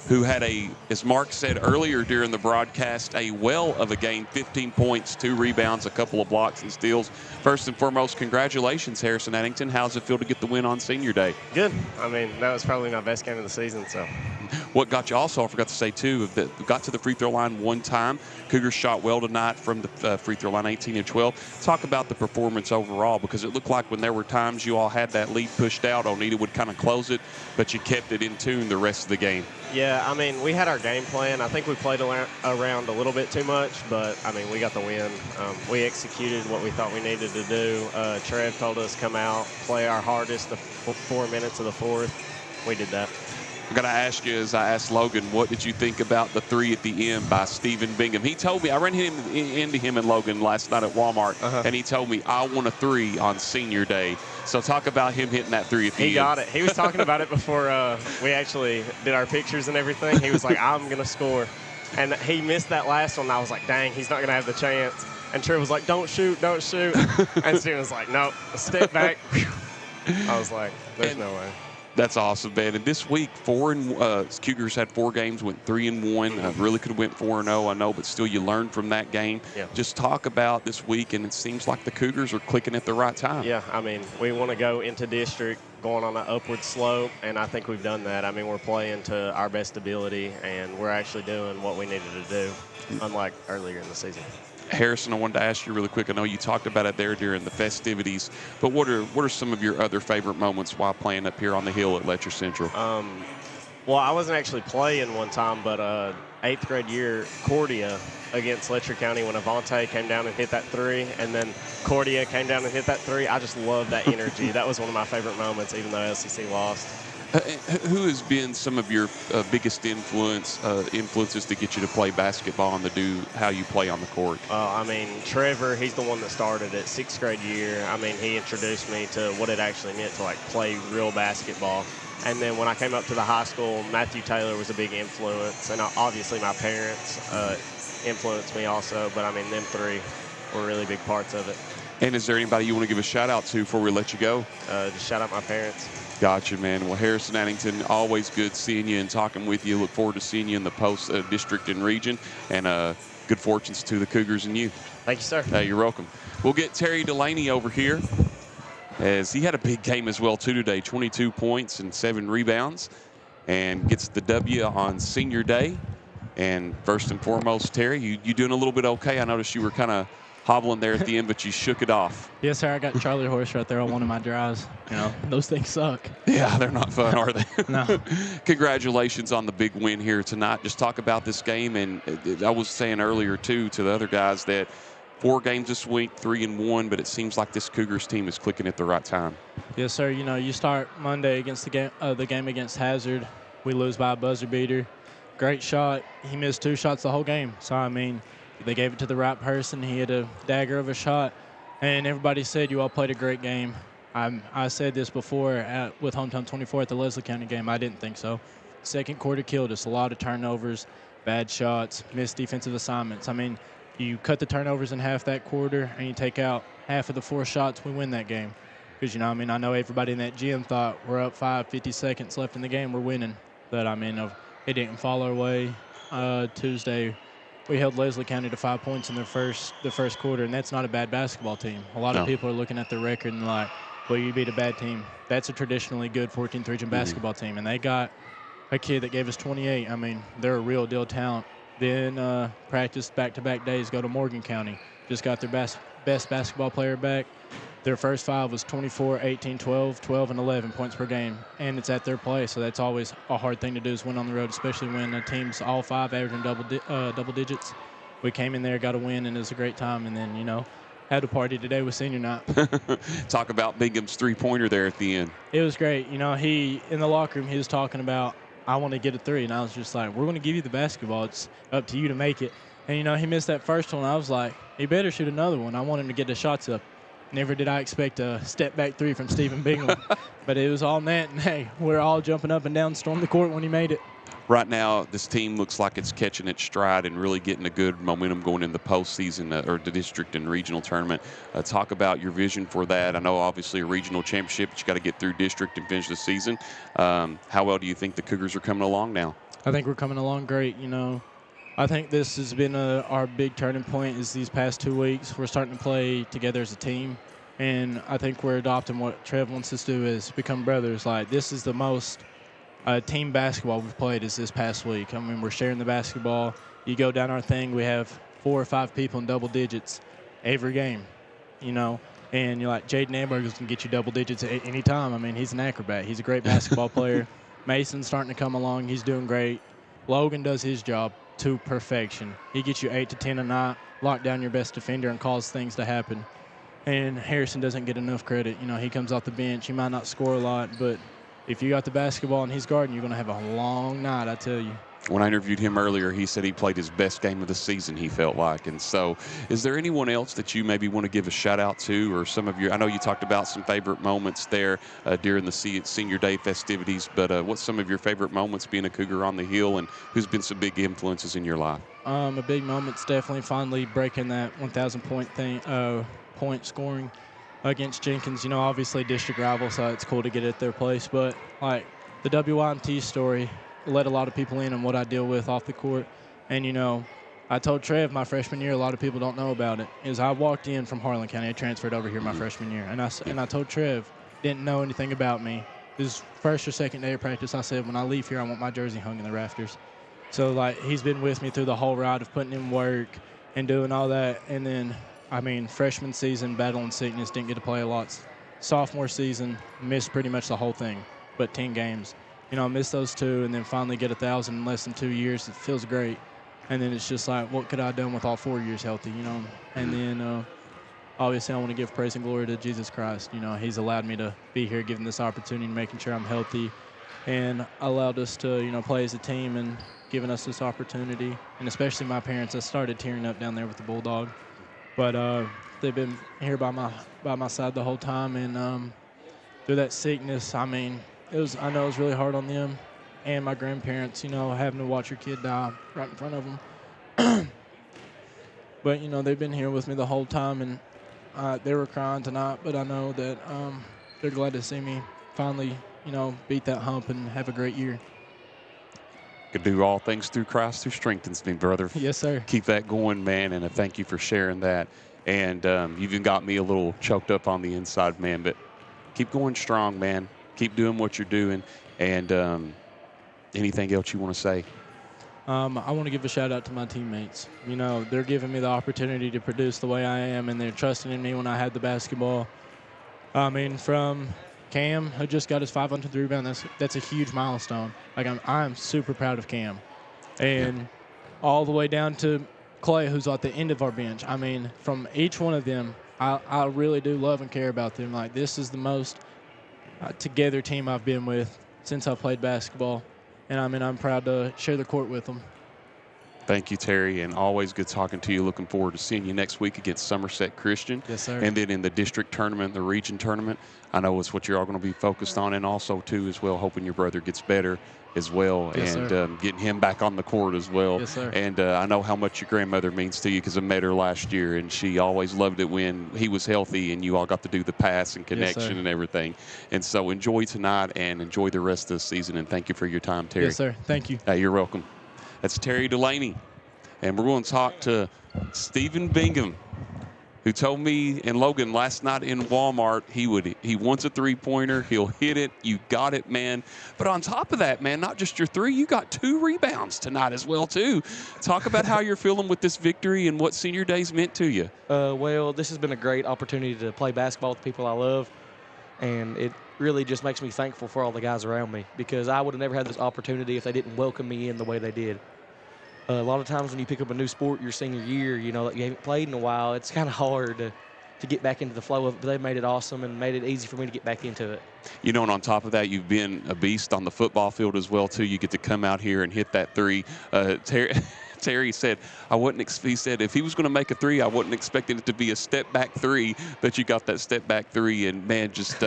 who had as Mark said earlier during the broadcast, a well of a game, 15 points, 2 rebounds, a couple of blocks and steals. First and foremost, congratulations, Harrison Addington. How's it feel to get the win on senior day? Good. I mean, that was probably my best game of the season. So, what got you also, I forgot to say too, that we got to the free throw line one time. Cougars shot well tonight from the free throw line, 18 and 12. Talk about the performance overall, because it looked like when there were times you all had that lead pushed out, Oneida would kind of close it, but you kept it in tune the rest of the game. Yeah, I mean, we had our game plan. I think we played around a little bit too much, but, I mean, we got the win. We executed what we thought we needed to do. Trev told us come out, play our hardest the 4 minutes of the fourth. We did that. I'm going to ask you, as I asked Logan, what did you think about the 3 at the end by Stephen Bingham? He told me, I ran into him and Logan last night at Walmart, and he told me, I want a 3 on senior day. So talk about him hitting that 3 at the end. He got it. He was talking about it before we actually did our pictures and everything. He was like, I'm going to score. And he missed that last one. I was like, dang, he's not going to have the chance. And Trev was like, don't shoot, don't shoot. And Stephen was like, nope, step back. I was like, there's no way. That's awesome, man. And this week, Cougars had 4 games, went 3-1. Really could have went 4-0, I know, but still you learned from that game. Yeah. Just talk about this week, and it seems like the Cougars are clicking at the right time. Yeah, I mean, we want to go into district going on an upward slope, and I think we've done that. I mean, we're playing to our best ability, and we're actually doing what we needed to do, unlike earlier in the season. Harrison, I wanted to ask you really quick. I know you talked about it there during the festivities, but what are some of your other favorite moments while playing up here on the hill at Letcher Central? Well, I wasn't actually playing one time, but 8th grade year, Cordia against Letcher County, when Avante came down and hit that 3, and then Cordia came down and hit that 3. I just love that energy. That was one of my favorite moments, even though LCC lost. Who has been some of your biggest influences to get you to play basketball and to do how you play on the court? I mean, Trevor, he's the one that started it 6th grade year. I mean, he introduced me to what it actually meant to, like, play real basketball. And then when I came up to the high school, Matthew Taylor was a big influence. And obviously my parents influenced me also. But, I mean, them 3 were really big parts of it. And is there anybody you want to give a shout-out to before we let you go? Just shout out my parents. Gotcha, man. Well, Harrison Addington, always good seeing you and talking with you. Look forward to seeing you in the post-district and region. And good fortunes to the Cougars and you. Thank you, sir. You're welcome. We'll get Terry Delaney over here, as he had a big game as well, too, today. 22 points and 7 rebounds, and gets the W on senior day. And first and foremost, Terry, you doing a little bit okay? I noticed you were kind of hobbling there at the end, but you shook it off. Yes, sir. I got Charlie Horse right there on one of my drives. You know, those things suck. Yeah, they're not fun, are they? No. Congratulations on the big win here tonight. Just talk about this game. And I was saying earlier, too, to the other guys that 4 games this week, 3-1, but it seems like this Cougars team is clicking at the right time. Yes, sir. You know, you start Monday against the game against Hazard. We lose by a buzzer beater. Great shot. He missed 2 shots the whole game. So, I mean, they gave it to the right person. He had a dagger of a shot, and everybody said you all played a great game. I said this before with Hometown 24 at the Leslie County game. I didn't think so. Second quarter killed us. A lot of turnovers, bad shots, missed defensive assignments. I mean, you cut the turnovers in half that quarter, and you take out half of the 4 shots, we win that game. Because, you know, I mean, I know everybody in that gym thought we're up 50 seconds left in the game, we're winning. But, I mean, it didn't fall our way Tuesday. we held Leslie County to 5 points in the first quarter, and that's not a bad basketball team. A lot of people are looking at the record and like, well, you beat a bad team. That's a traditionally good 14th region basketball team, and they got a kid that gave us 28. I mean, they're a real deal talent. Then practiced back-to-back days, go to Morgan County. Just got their best basketball player back. Their first 5 was 24, 18, 12, 12, and 11 points per game, and it's at their place. So that's always a hard thing to do is win on the road, especially when a team's all 5 averaging double digits. We came in there, got a win, and it was a great time. And then, had a party today with senior night. Talk about Bingham's three-pointer there at the end. It was great. He in the locker room, he was talking about, I want to get a 3, and I was just like, we're going to give you the basketball. It's up to you to make it. And, he missed that first one. I was like, he better shoot another one. I want him to get the shots up. Never did I expect a step-back 3 from Stephen Bingham. But it was all net, and, hey, we're all jumping up and down, stormed the court when he made it. Right now, this team looks like it's catching its stride and really getting a good momentum going in the postseason or the district and regional tournament. Talk about your vision for that. I know, obviously, a regional championship, but you got to get through district and finish the season. How well do you think the Cougars are coming along now? I think we're coming along great. I think this has been our big turning point is these past 2 weeks. We're starting to play together as a team, and I think we're adopting what Trev wants us to do is become brothers. Like, this is the most team basketball we've played is this past week. I mean, we're sharing the basketball. You go down our thing, we have 4 or 5 people in double digits every game, and you're like, Jaden Amberg can get you double digits at any time. I mean, he's an acrobat. He's a great basketball player. Mason's starting to come along. He's doing great. Logan does his job to perfection. He gets you 8 to 10 a night, lock down your best defender, and cause things to happen. And Harrison doesn't get enough credit. He comes off the bench. He might not score a lot, but if you got the basketball and he's guarding, you're going to have a long night, I tell you. When I interviewed him earlier, he said he played his best game of the season, he felt like. And so is there anyone else that you maybe want to give a shout-out to or some of your – I know you talked about some favorite moments there during the senior day festivities, but what's some of your favorite moments being a Cougar on the Hill, and who's been some big influences in your life? A big moment's definitely finally breaking that 1,000-point scoring against Jenkins. Obviously district rival, so it's cool to get it at their place. But, like, the WYMT story – let a lot of people in on what I deal with off the court. And, I told Trev my freshman year, a lot of people don't know about it, is I walked in from Harlan County. I transferred over here my freshman year. And I told Trev, didn't know anything about me. His first or second day of practice, I said, when I leave here, I want my jersey hung in the rafters. So, like, he's been with me through the whole ride of putting in work and doing all that. And then, freshman season, battling sickness, didn't get to play a lot. Sophomore season, missed pretty much the whole thing, but 10 games. I missed those 2, and then finally get 1,000 in less than 2 years. It feels great. And then it's just like, what could I have done with all 4 years healthy, And then, obviously, I want to give praise and glory to Jesus Christ. He's allowed me to be here, given this opportunity, making sure I'm healthy, and allowed us to, play as a team and giving us this opportunity. And especially my parents, I started tearing up down there with the Bulldog. But they've been here by my side the whole time, and through that sickness, I know it was really hard on them and my grandparents, having to watch your kid die right in front of them. But, they've been here with me the whole time, and they were crying tonight, but I know that they're glad to see me finally, beat that hump and have a great year. Could do all things through Christ who strengthens me, brother. Yes, sir. Keep that going, man, and thank you for sharing that. And you've even got me a little choked up on the inside, man, but keep going strong, man. Keep doing what you're doing. And anything else you want to say? I want to give a shout-out to my teammates. They're giving me the opportunity to produce the way I am, and they're trusting in me when I had the basketball. From Cam, who just got his 500 rebound, that's a huge milestone. Like, I'm super proud of Cam. And all the way down to Clay, who's at the end of our bench. From each one of them, I really do love and care about them. Like, this is the most together team I've been with since I played basketball. And I'm proud to share the court with them. Thank you, Terry, and always good talking to you. Looking forward to seeing you next week against Somerset Christian. Yes, sir. And then in the district tournament, the region tournament, I know it's what you're all going to be focused on, and also, too, as well, hoping your brother gets better as well, yes, and getting him back on the court as well. Yes, sir. And I know how much your grandmother means to you because I met her last year, and she always loved it when he was healthy and you all got to do the pass and connection and everything. And so enjoy tonight and enjoy the rest of the season, and thank you for your time, Terry. Yes, sir. Thank you. You're welcome. That's Terry Delaney. And we're going to talk to Stephen Bingham, who told me and Logan last night in Walmart he wants a three-pointer. He'll hit it. You got it, man. But on top of that, man, not just your three, you got 2 rebounds tonight as well, too. Talk about how you're feeling with this victory and what senior day's meant to you. Well, this has been a great opportunity to play basketball with the people I love, and it really just makes me thankful for all the guys around me, because I would have never had this opportunity if they didn't welcome me in the way they did. A lot of times when you pick up a new sport your senior year, you know, that you haven't played in a while, it's kind of hard to get back into the flow of it. But they made it awesome and made it easy for me to get back into it. You know, and on top of that, you've been a beast on the football field as well, too. You get to come out here and hit that three. Terry said, he said if he was going to make a three, I wasn't expecting it to be a step-back three, but you got that step-back three. And, man, just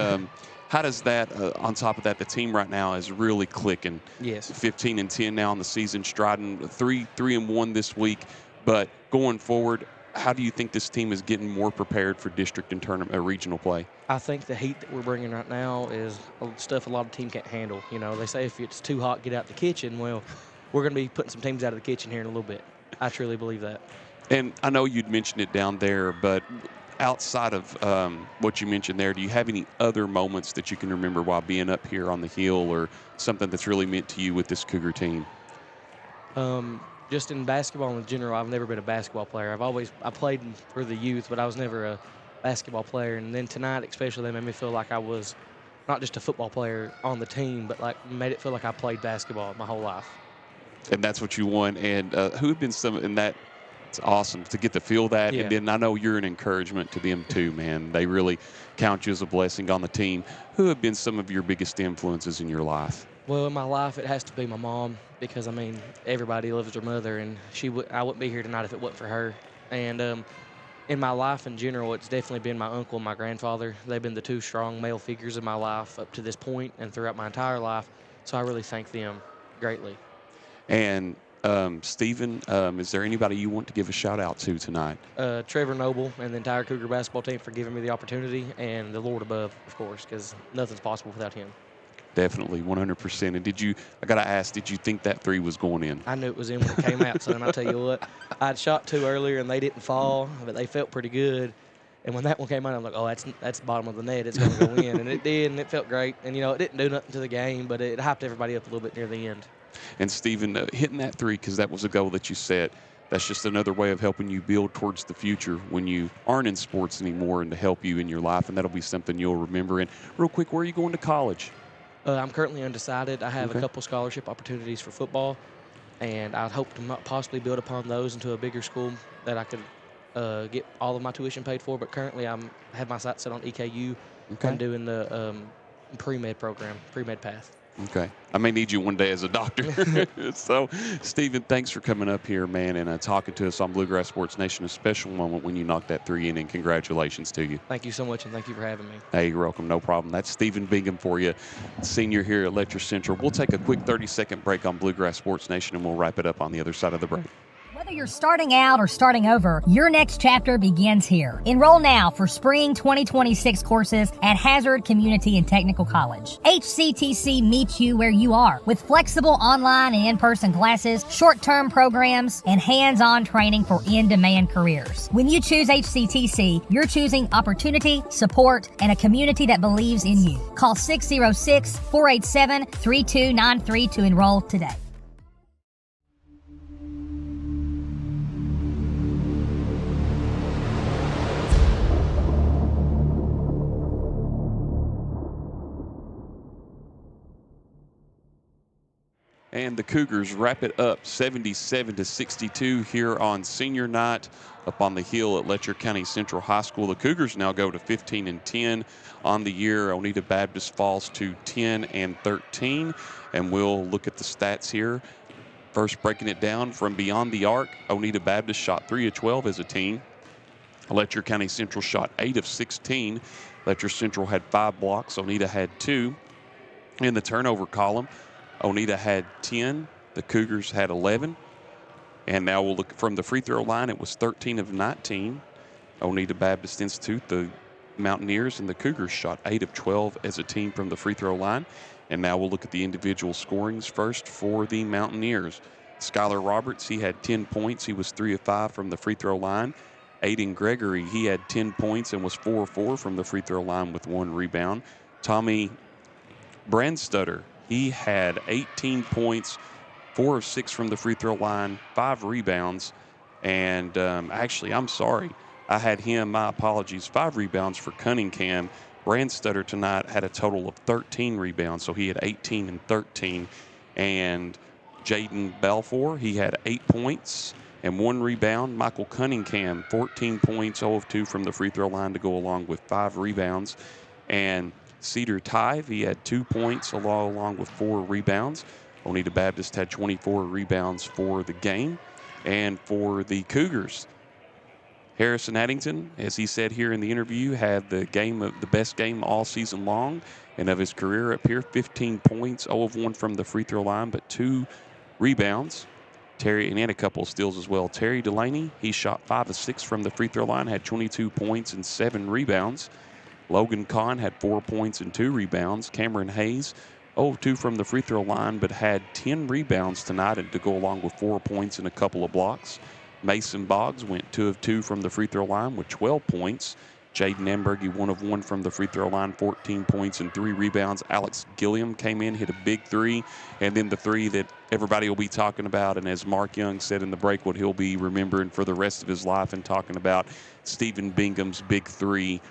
how does that, on top of that, the team right now is really clicking. Yes. 15-10 now in the season, striding 3-1 this week. But going forward, how do you think this team is getting more prepared for district and tournament regional play? I think the heat that we're bringing right now is stuff a lot of teams can't handle. You know, they say if it's too hot, get out the kitchen. Well, we're going to be putting some teams out of the kitchen here in a little bit. I truly believe that. And I know you'd mentioned it down there, but outside of what you mentioned there, do you have any other moments that you can remember while being up here on the hill, or something that's really meant to you with this Cougar team? Just in basketball in general, I've never been a basketball player. I played for the youth, but I was never a basketball player. And then tonight, especially, they made me feel like I was not just a football player on the team, but like made it feel like I played basketball my whole life. And that's what you want. And who have been some in that? It's awesome to get to feel that. Yeah. And then I know you're an encouragement to them too, man. They really count you as a blessing on the team. Who have been some of your biggest influences in your life? Well, in my life, it has to be my mom, because, I mean, everybody loves their mother, and I wouldn't be here tonight if it wasn't for her. And in my life in general, it's definitely been my uncle and my grandfather. They've been the 2 strong male figures in my life up to this point and throughout my entire life. So I really thank them greatly. And Stephen, is there anybody you want to give a shout out to tonight? Trevor Noble and the entire Cougar basketball team for giving me the opportunity, and the Lord above, of course, because nothing's possible without him. Definitely, 100%. And I got to ask, did you think that three was going in? I knew it was in when it came out, son. I'll tell you what. I'd shot 2 earlier, and they didn't fall, but they felt pretty good. And when that one came out, I'm like, oh, that's the bottom of the net. It's going to go in. And it did, and it felt great. And, you know, it didn't do nothing to the game, but it hyped everybody up a little bit near the end. And, Stephen, hitting that three, because that was a goal that you set, that's just another way of helping you build towards the future when you aren't in sports anymore, and to help you in your life. And that'll be something you'll remember. And real quick, where are you going to college? I'm currently undecided. I have a couple scholarship opportunities for football, and I hope to possibly build upon those into a bigger school that I could get all of my tuition paid for. But currently, I have my sights set on EKU. Okay. I'm doing the pre-med program, pre-med path. Okay. I may need you one day as a doctor. So, Stephen, thanks for coming up here, man, and talking to us on Bluegrass Sports Nation. A special moment when you knocked that three in, and congratulations to you. Thank you so much, and thank you for having me. Hey, you're welcome. No problem. That's Stephen Bingham for you, senior here at Letcher Central. We'll take a quick 30-second break on Bluegrass Sports Nation, and we'll wrap it up on the other side of the break. Whether you're starting out or starting over, your next chapter begins here. Enroll now for spring 2026 courses at Hazard Community and Technical College. HCTC meets you where you are with flexible online and in-person classes, short-term programs, and hands-on training for in-demand careers. When you choose HCTC, you're choosing opportunity, support, and a community that believes in you. Call 606-487-3293 to enroll today. And the Cougars wrap it up 77-62 here on senior night up on the hill at Letcher County Central High School. The Cougars now go to 15-10 on the year. Oneida Baptist falls to 10-13. And we'll look at the stats here. First, breaking it down from beyond the arc, Oneida Baptist shot 3 of 12 as a team. Letcher County Central shot 8 of 16. Letcher Central had 5 blocks. Oneida had 2. In the turnover column, Oneida had 10. The Cougars had 11. And now we'll look from the free throw line. It was 13 of 19. Oneida Baptist Institute, the Mountaineers, and the Cougars shot 8 of 12 as a team from the free throw line. And now we'll look at the individual scorings first for the Mountaineers. Skylar Roberts, he had 10 points. He was 3 of 5 from the free throw line. Aiden Gregory, he had 10 points and was 4 of 4 from the free throw line with 1 rebound. Tommy Brandstutter, he had 18 points, 4 of 6 from the free throw line, 5 rebounds. And actually, I'm sorry, I had him, my apologies, 5 rebounds for Cunningham. Brandstutter tonight had a total of 13 rebounds, so he had 18 and 13. And Jaden Balfour, he had 8 points and 1 rebound. Michael Cunningham, 14 points, 0 of 2 from the free throw line to go along with 5 rebounds. And Cedar Tive, he had 2 points along with 4 rebounds. Oneida Baptist had 24 rebounds for the game. And for the Cougars, Harrison Addington, as he said here in the interview, had the best game all season long and of his career up here. 15 points, 0 of 1 from the free throw line, but 2 rebounds. Terry, and he had a couple of steals as well. Terry Delaney, he shot 5 of 6 from the free throw line, had 22 points and 7 rebounds. Logan Kahn had 4 points and 2 rebounds. Cameron Hayes, 0 of 2 from the free throw line, but had 10 rebounds tonight and to go along with 4 points and a couple of blocks. Mason Boggs went 2 of 2 from the free throw line with 12 points. Jaden Ambergy, 1 of 1 from the free throw line, 14 points and 3 rebounds. Alex Gilliam came in, hit a big 3, and then the 3 that everybody will be talking about, and as Mark Young said in the break, what he'll be remembering for the rest of his life and talking about, Stephen Bingham's big 3,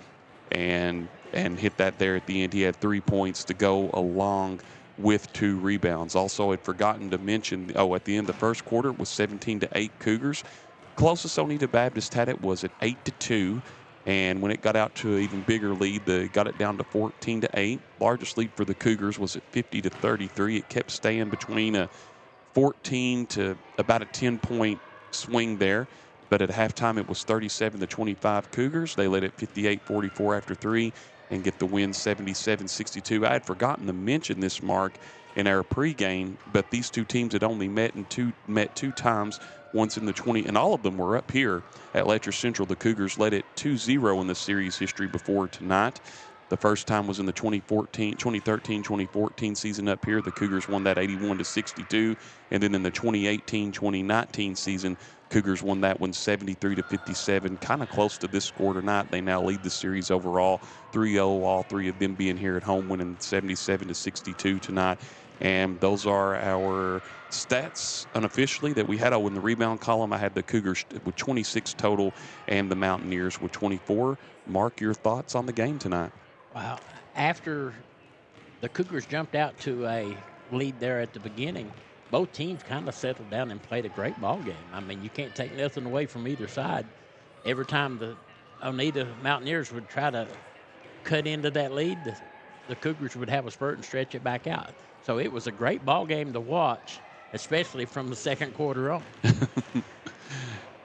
and hit that there at the end. He had 3 points to go along with 2 rebounds. Also, had forgotten to mention, at the end of the first quarter, it was 17-8 Cougars. Closest Oneida Baptist had it was at 8-2. And when it got out to an even bigger lead, they got it down to 14-8. Largest lead for the Cougars was at 50-33. It kept staying between a 14 to about a 10-point swing there. But at halftime, it was 37-25 Cougars. They led at 58-44 after 3 and get the win 77-62. I had forgotten to mention this, Mark, in our pregame, but these two teams had only met two times, once in the 20, and all of them were up here at Letcher Central. The Cougars led it 2-0 in the series history before tonight. The first time was in the 2013-2014 season up here. The Cougars won that 81-62, and then in the 2018-2019 season, Cougars won that one 73-57, kind of close to this score tonight. They now lead the series overall 3-0, all 3 of them being here at home, winning 77-62 tonight. And those are our stats unofficially that we had. In the rebound column, I had the Cougars with 26 total and the Mountaineers with 24. Mark, your thoughts on the game tonight? Wow. After the Cougars jumped out to a lead there at the beginning, both teams kind of settled down and played a great ball game. I mean, you can't take nothing away from either side. Every time the Oneida Mountaineers would try to cut into that lead, the Cougars would have a spurt and stretch it back out. So it was a great ball game to watch, especially from the second quarter on.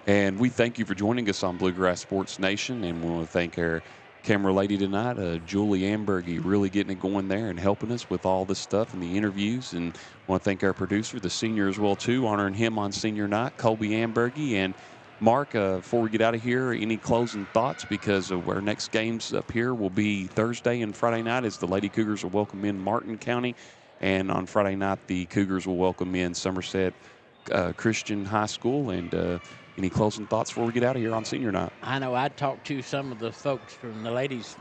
And we thank you for joining us on Bluegrass Sports Nation, and we want to thank our camera lady tonight, Julie Ambergy, really getting it going there and helping us with all this stuff and the interviews. And I want to thank our producer, the senior as well, too, honoring him on senior night, Colby Ambergy. And Mark, before we get out of here, any closing thoughts? Because our next games up here will be Thursday and Friday night as the Lady Cougars will welcome in Martin County. And on Friday night, the Cougars will welcome in Somerset Christian High School. And any closing thoughts before we get out of here on senior night? I know I talked to some of the folks from the ladies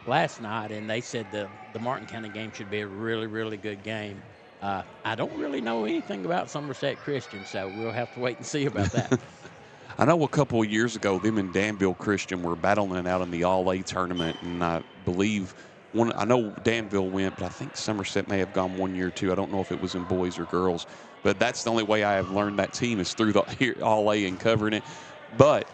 last night, and they said the Martin County game should be a really, really good game. I don't really know anything about Somerset Christian, so we'll have to wait and see about that. I know a couple of years ago, them and Danville Christian were battling out in the All-A tournament, and I believe I know Danville went, but I think Somerset may have gone one year too. I don't know if it was in boys or girls, but that's the only way I have learned that team is through the All-A and covering it. But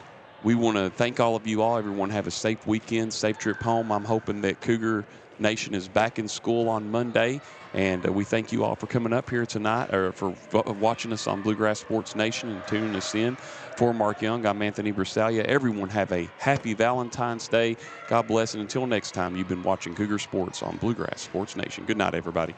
we want to thank all of you all. Everyone have a safe weekend, safe trip home. I'm hoping that Cougar Nation is back in school on Monday, and we thank you all for coming up here tonight, or for watching us on Bluegrass Sports Nation and tuning us in. For Mark Young, I'm Anthony Bersalia. Everyone have a happy Valentine's Day. God bless, and until next time, you've been watching Cougar Sports on Bluegrass Sports Nation. Good night, everybody.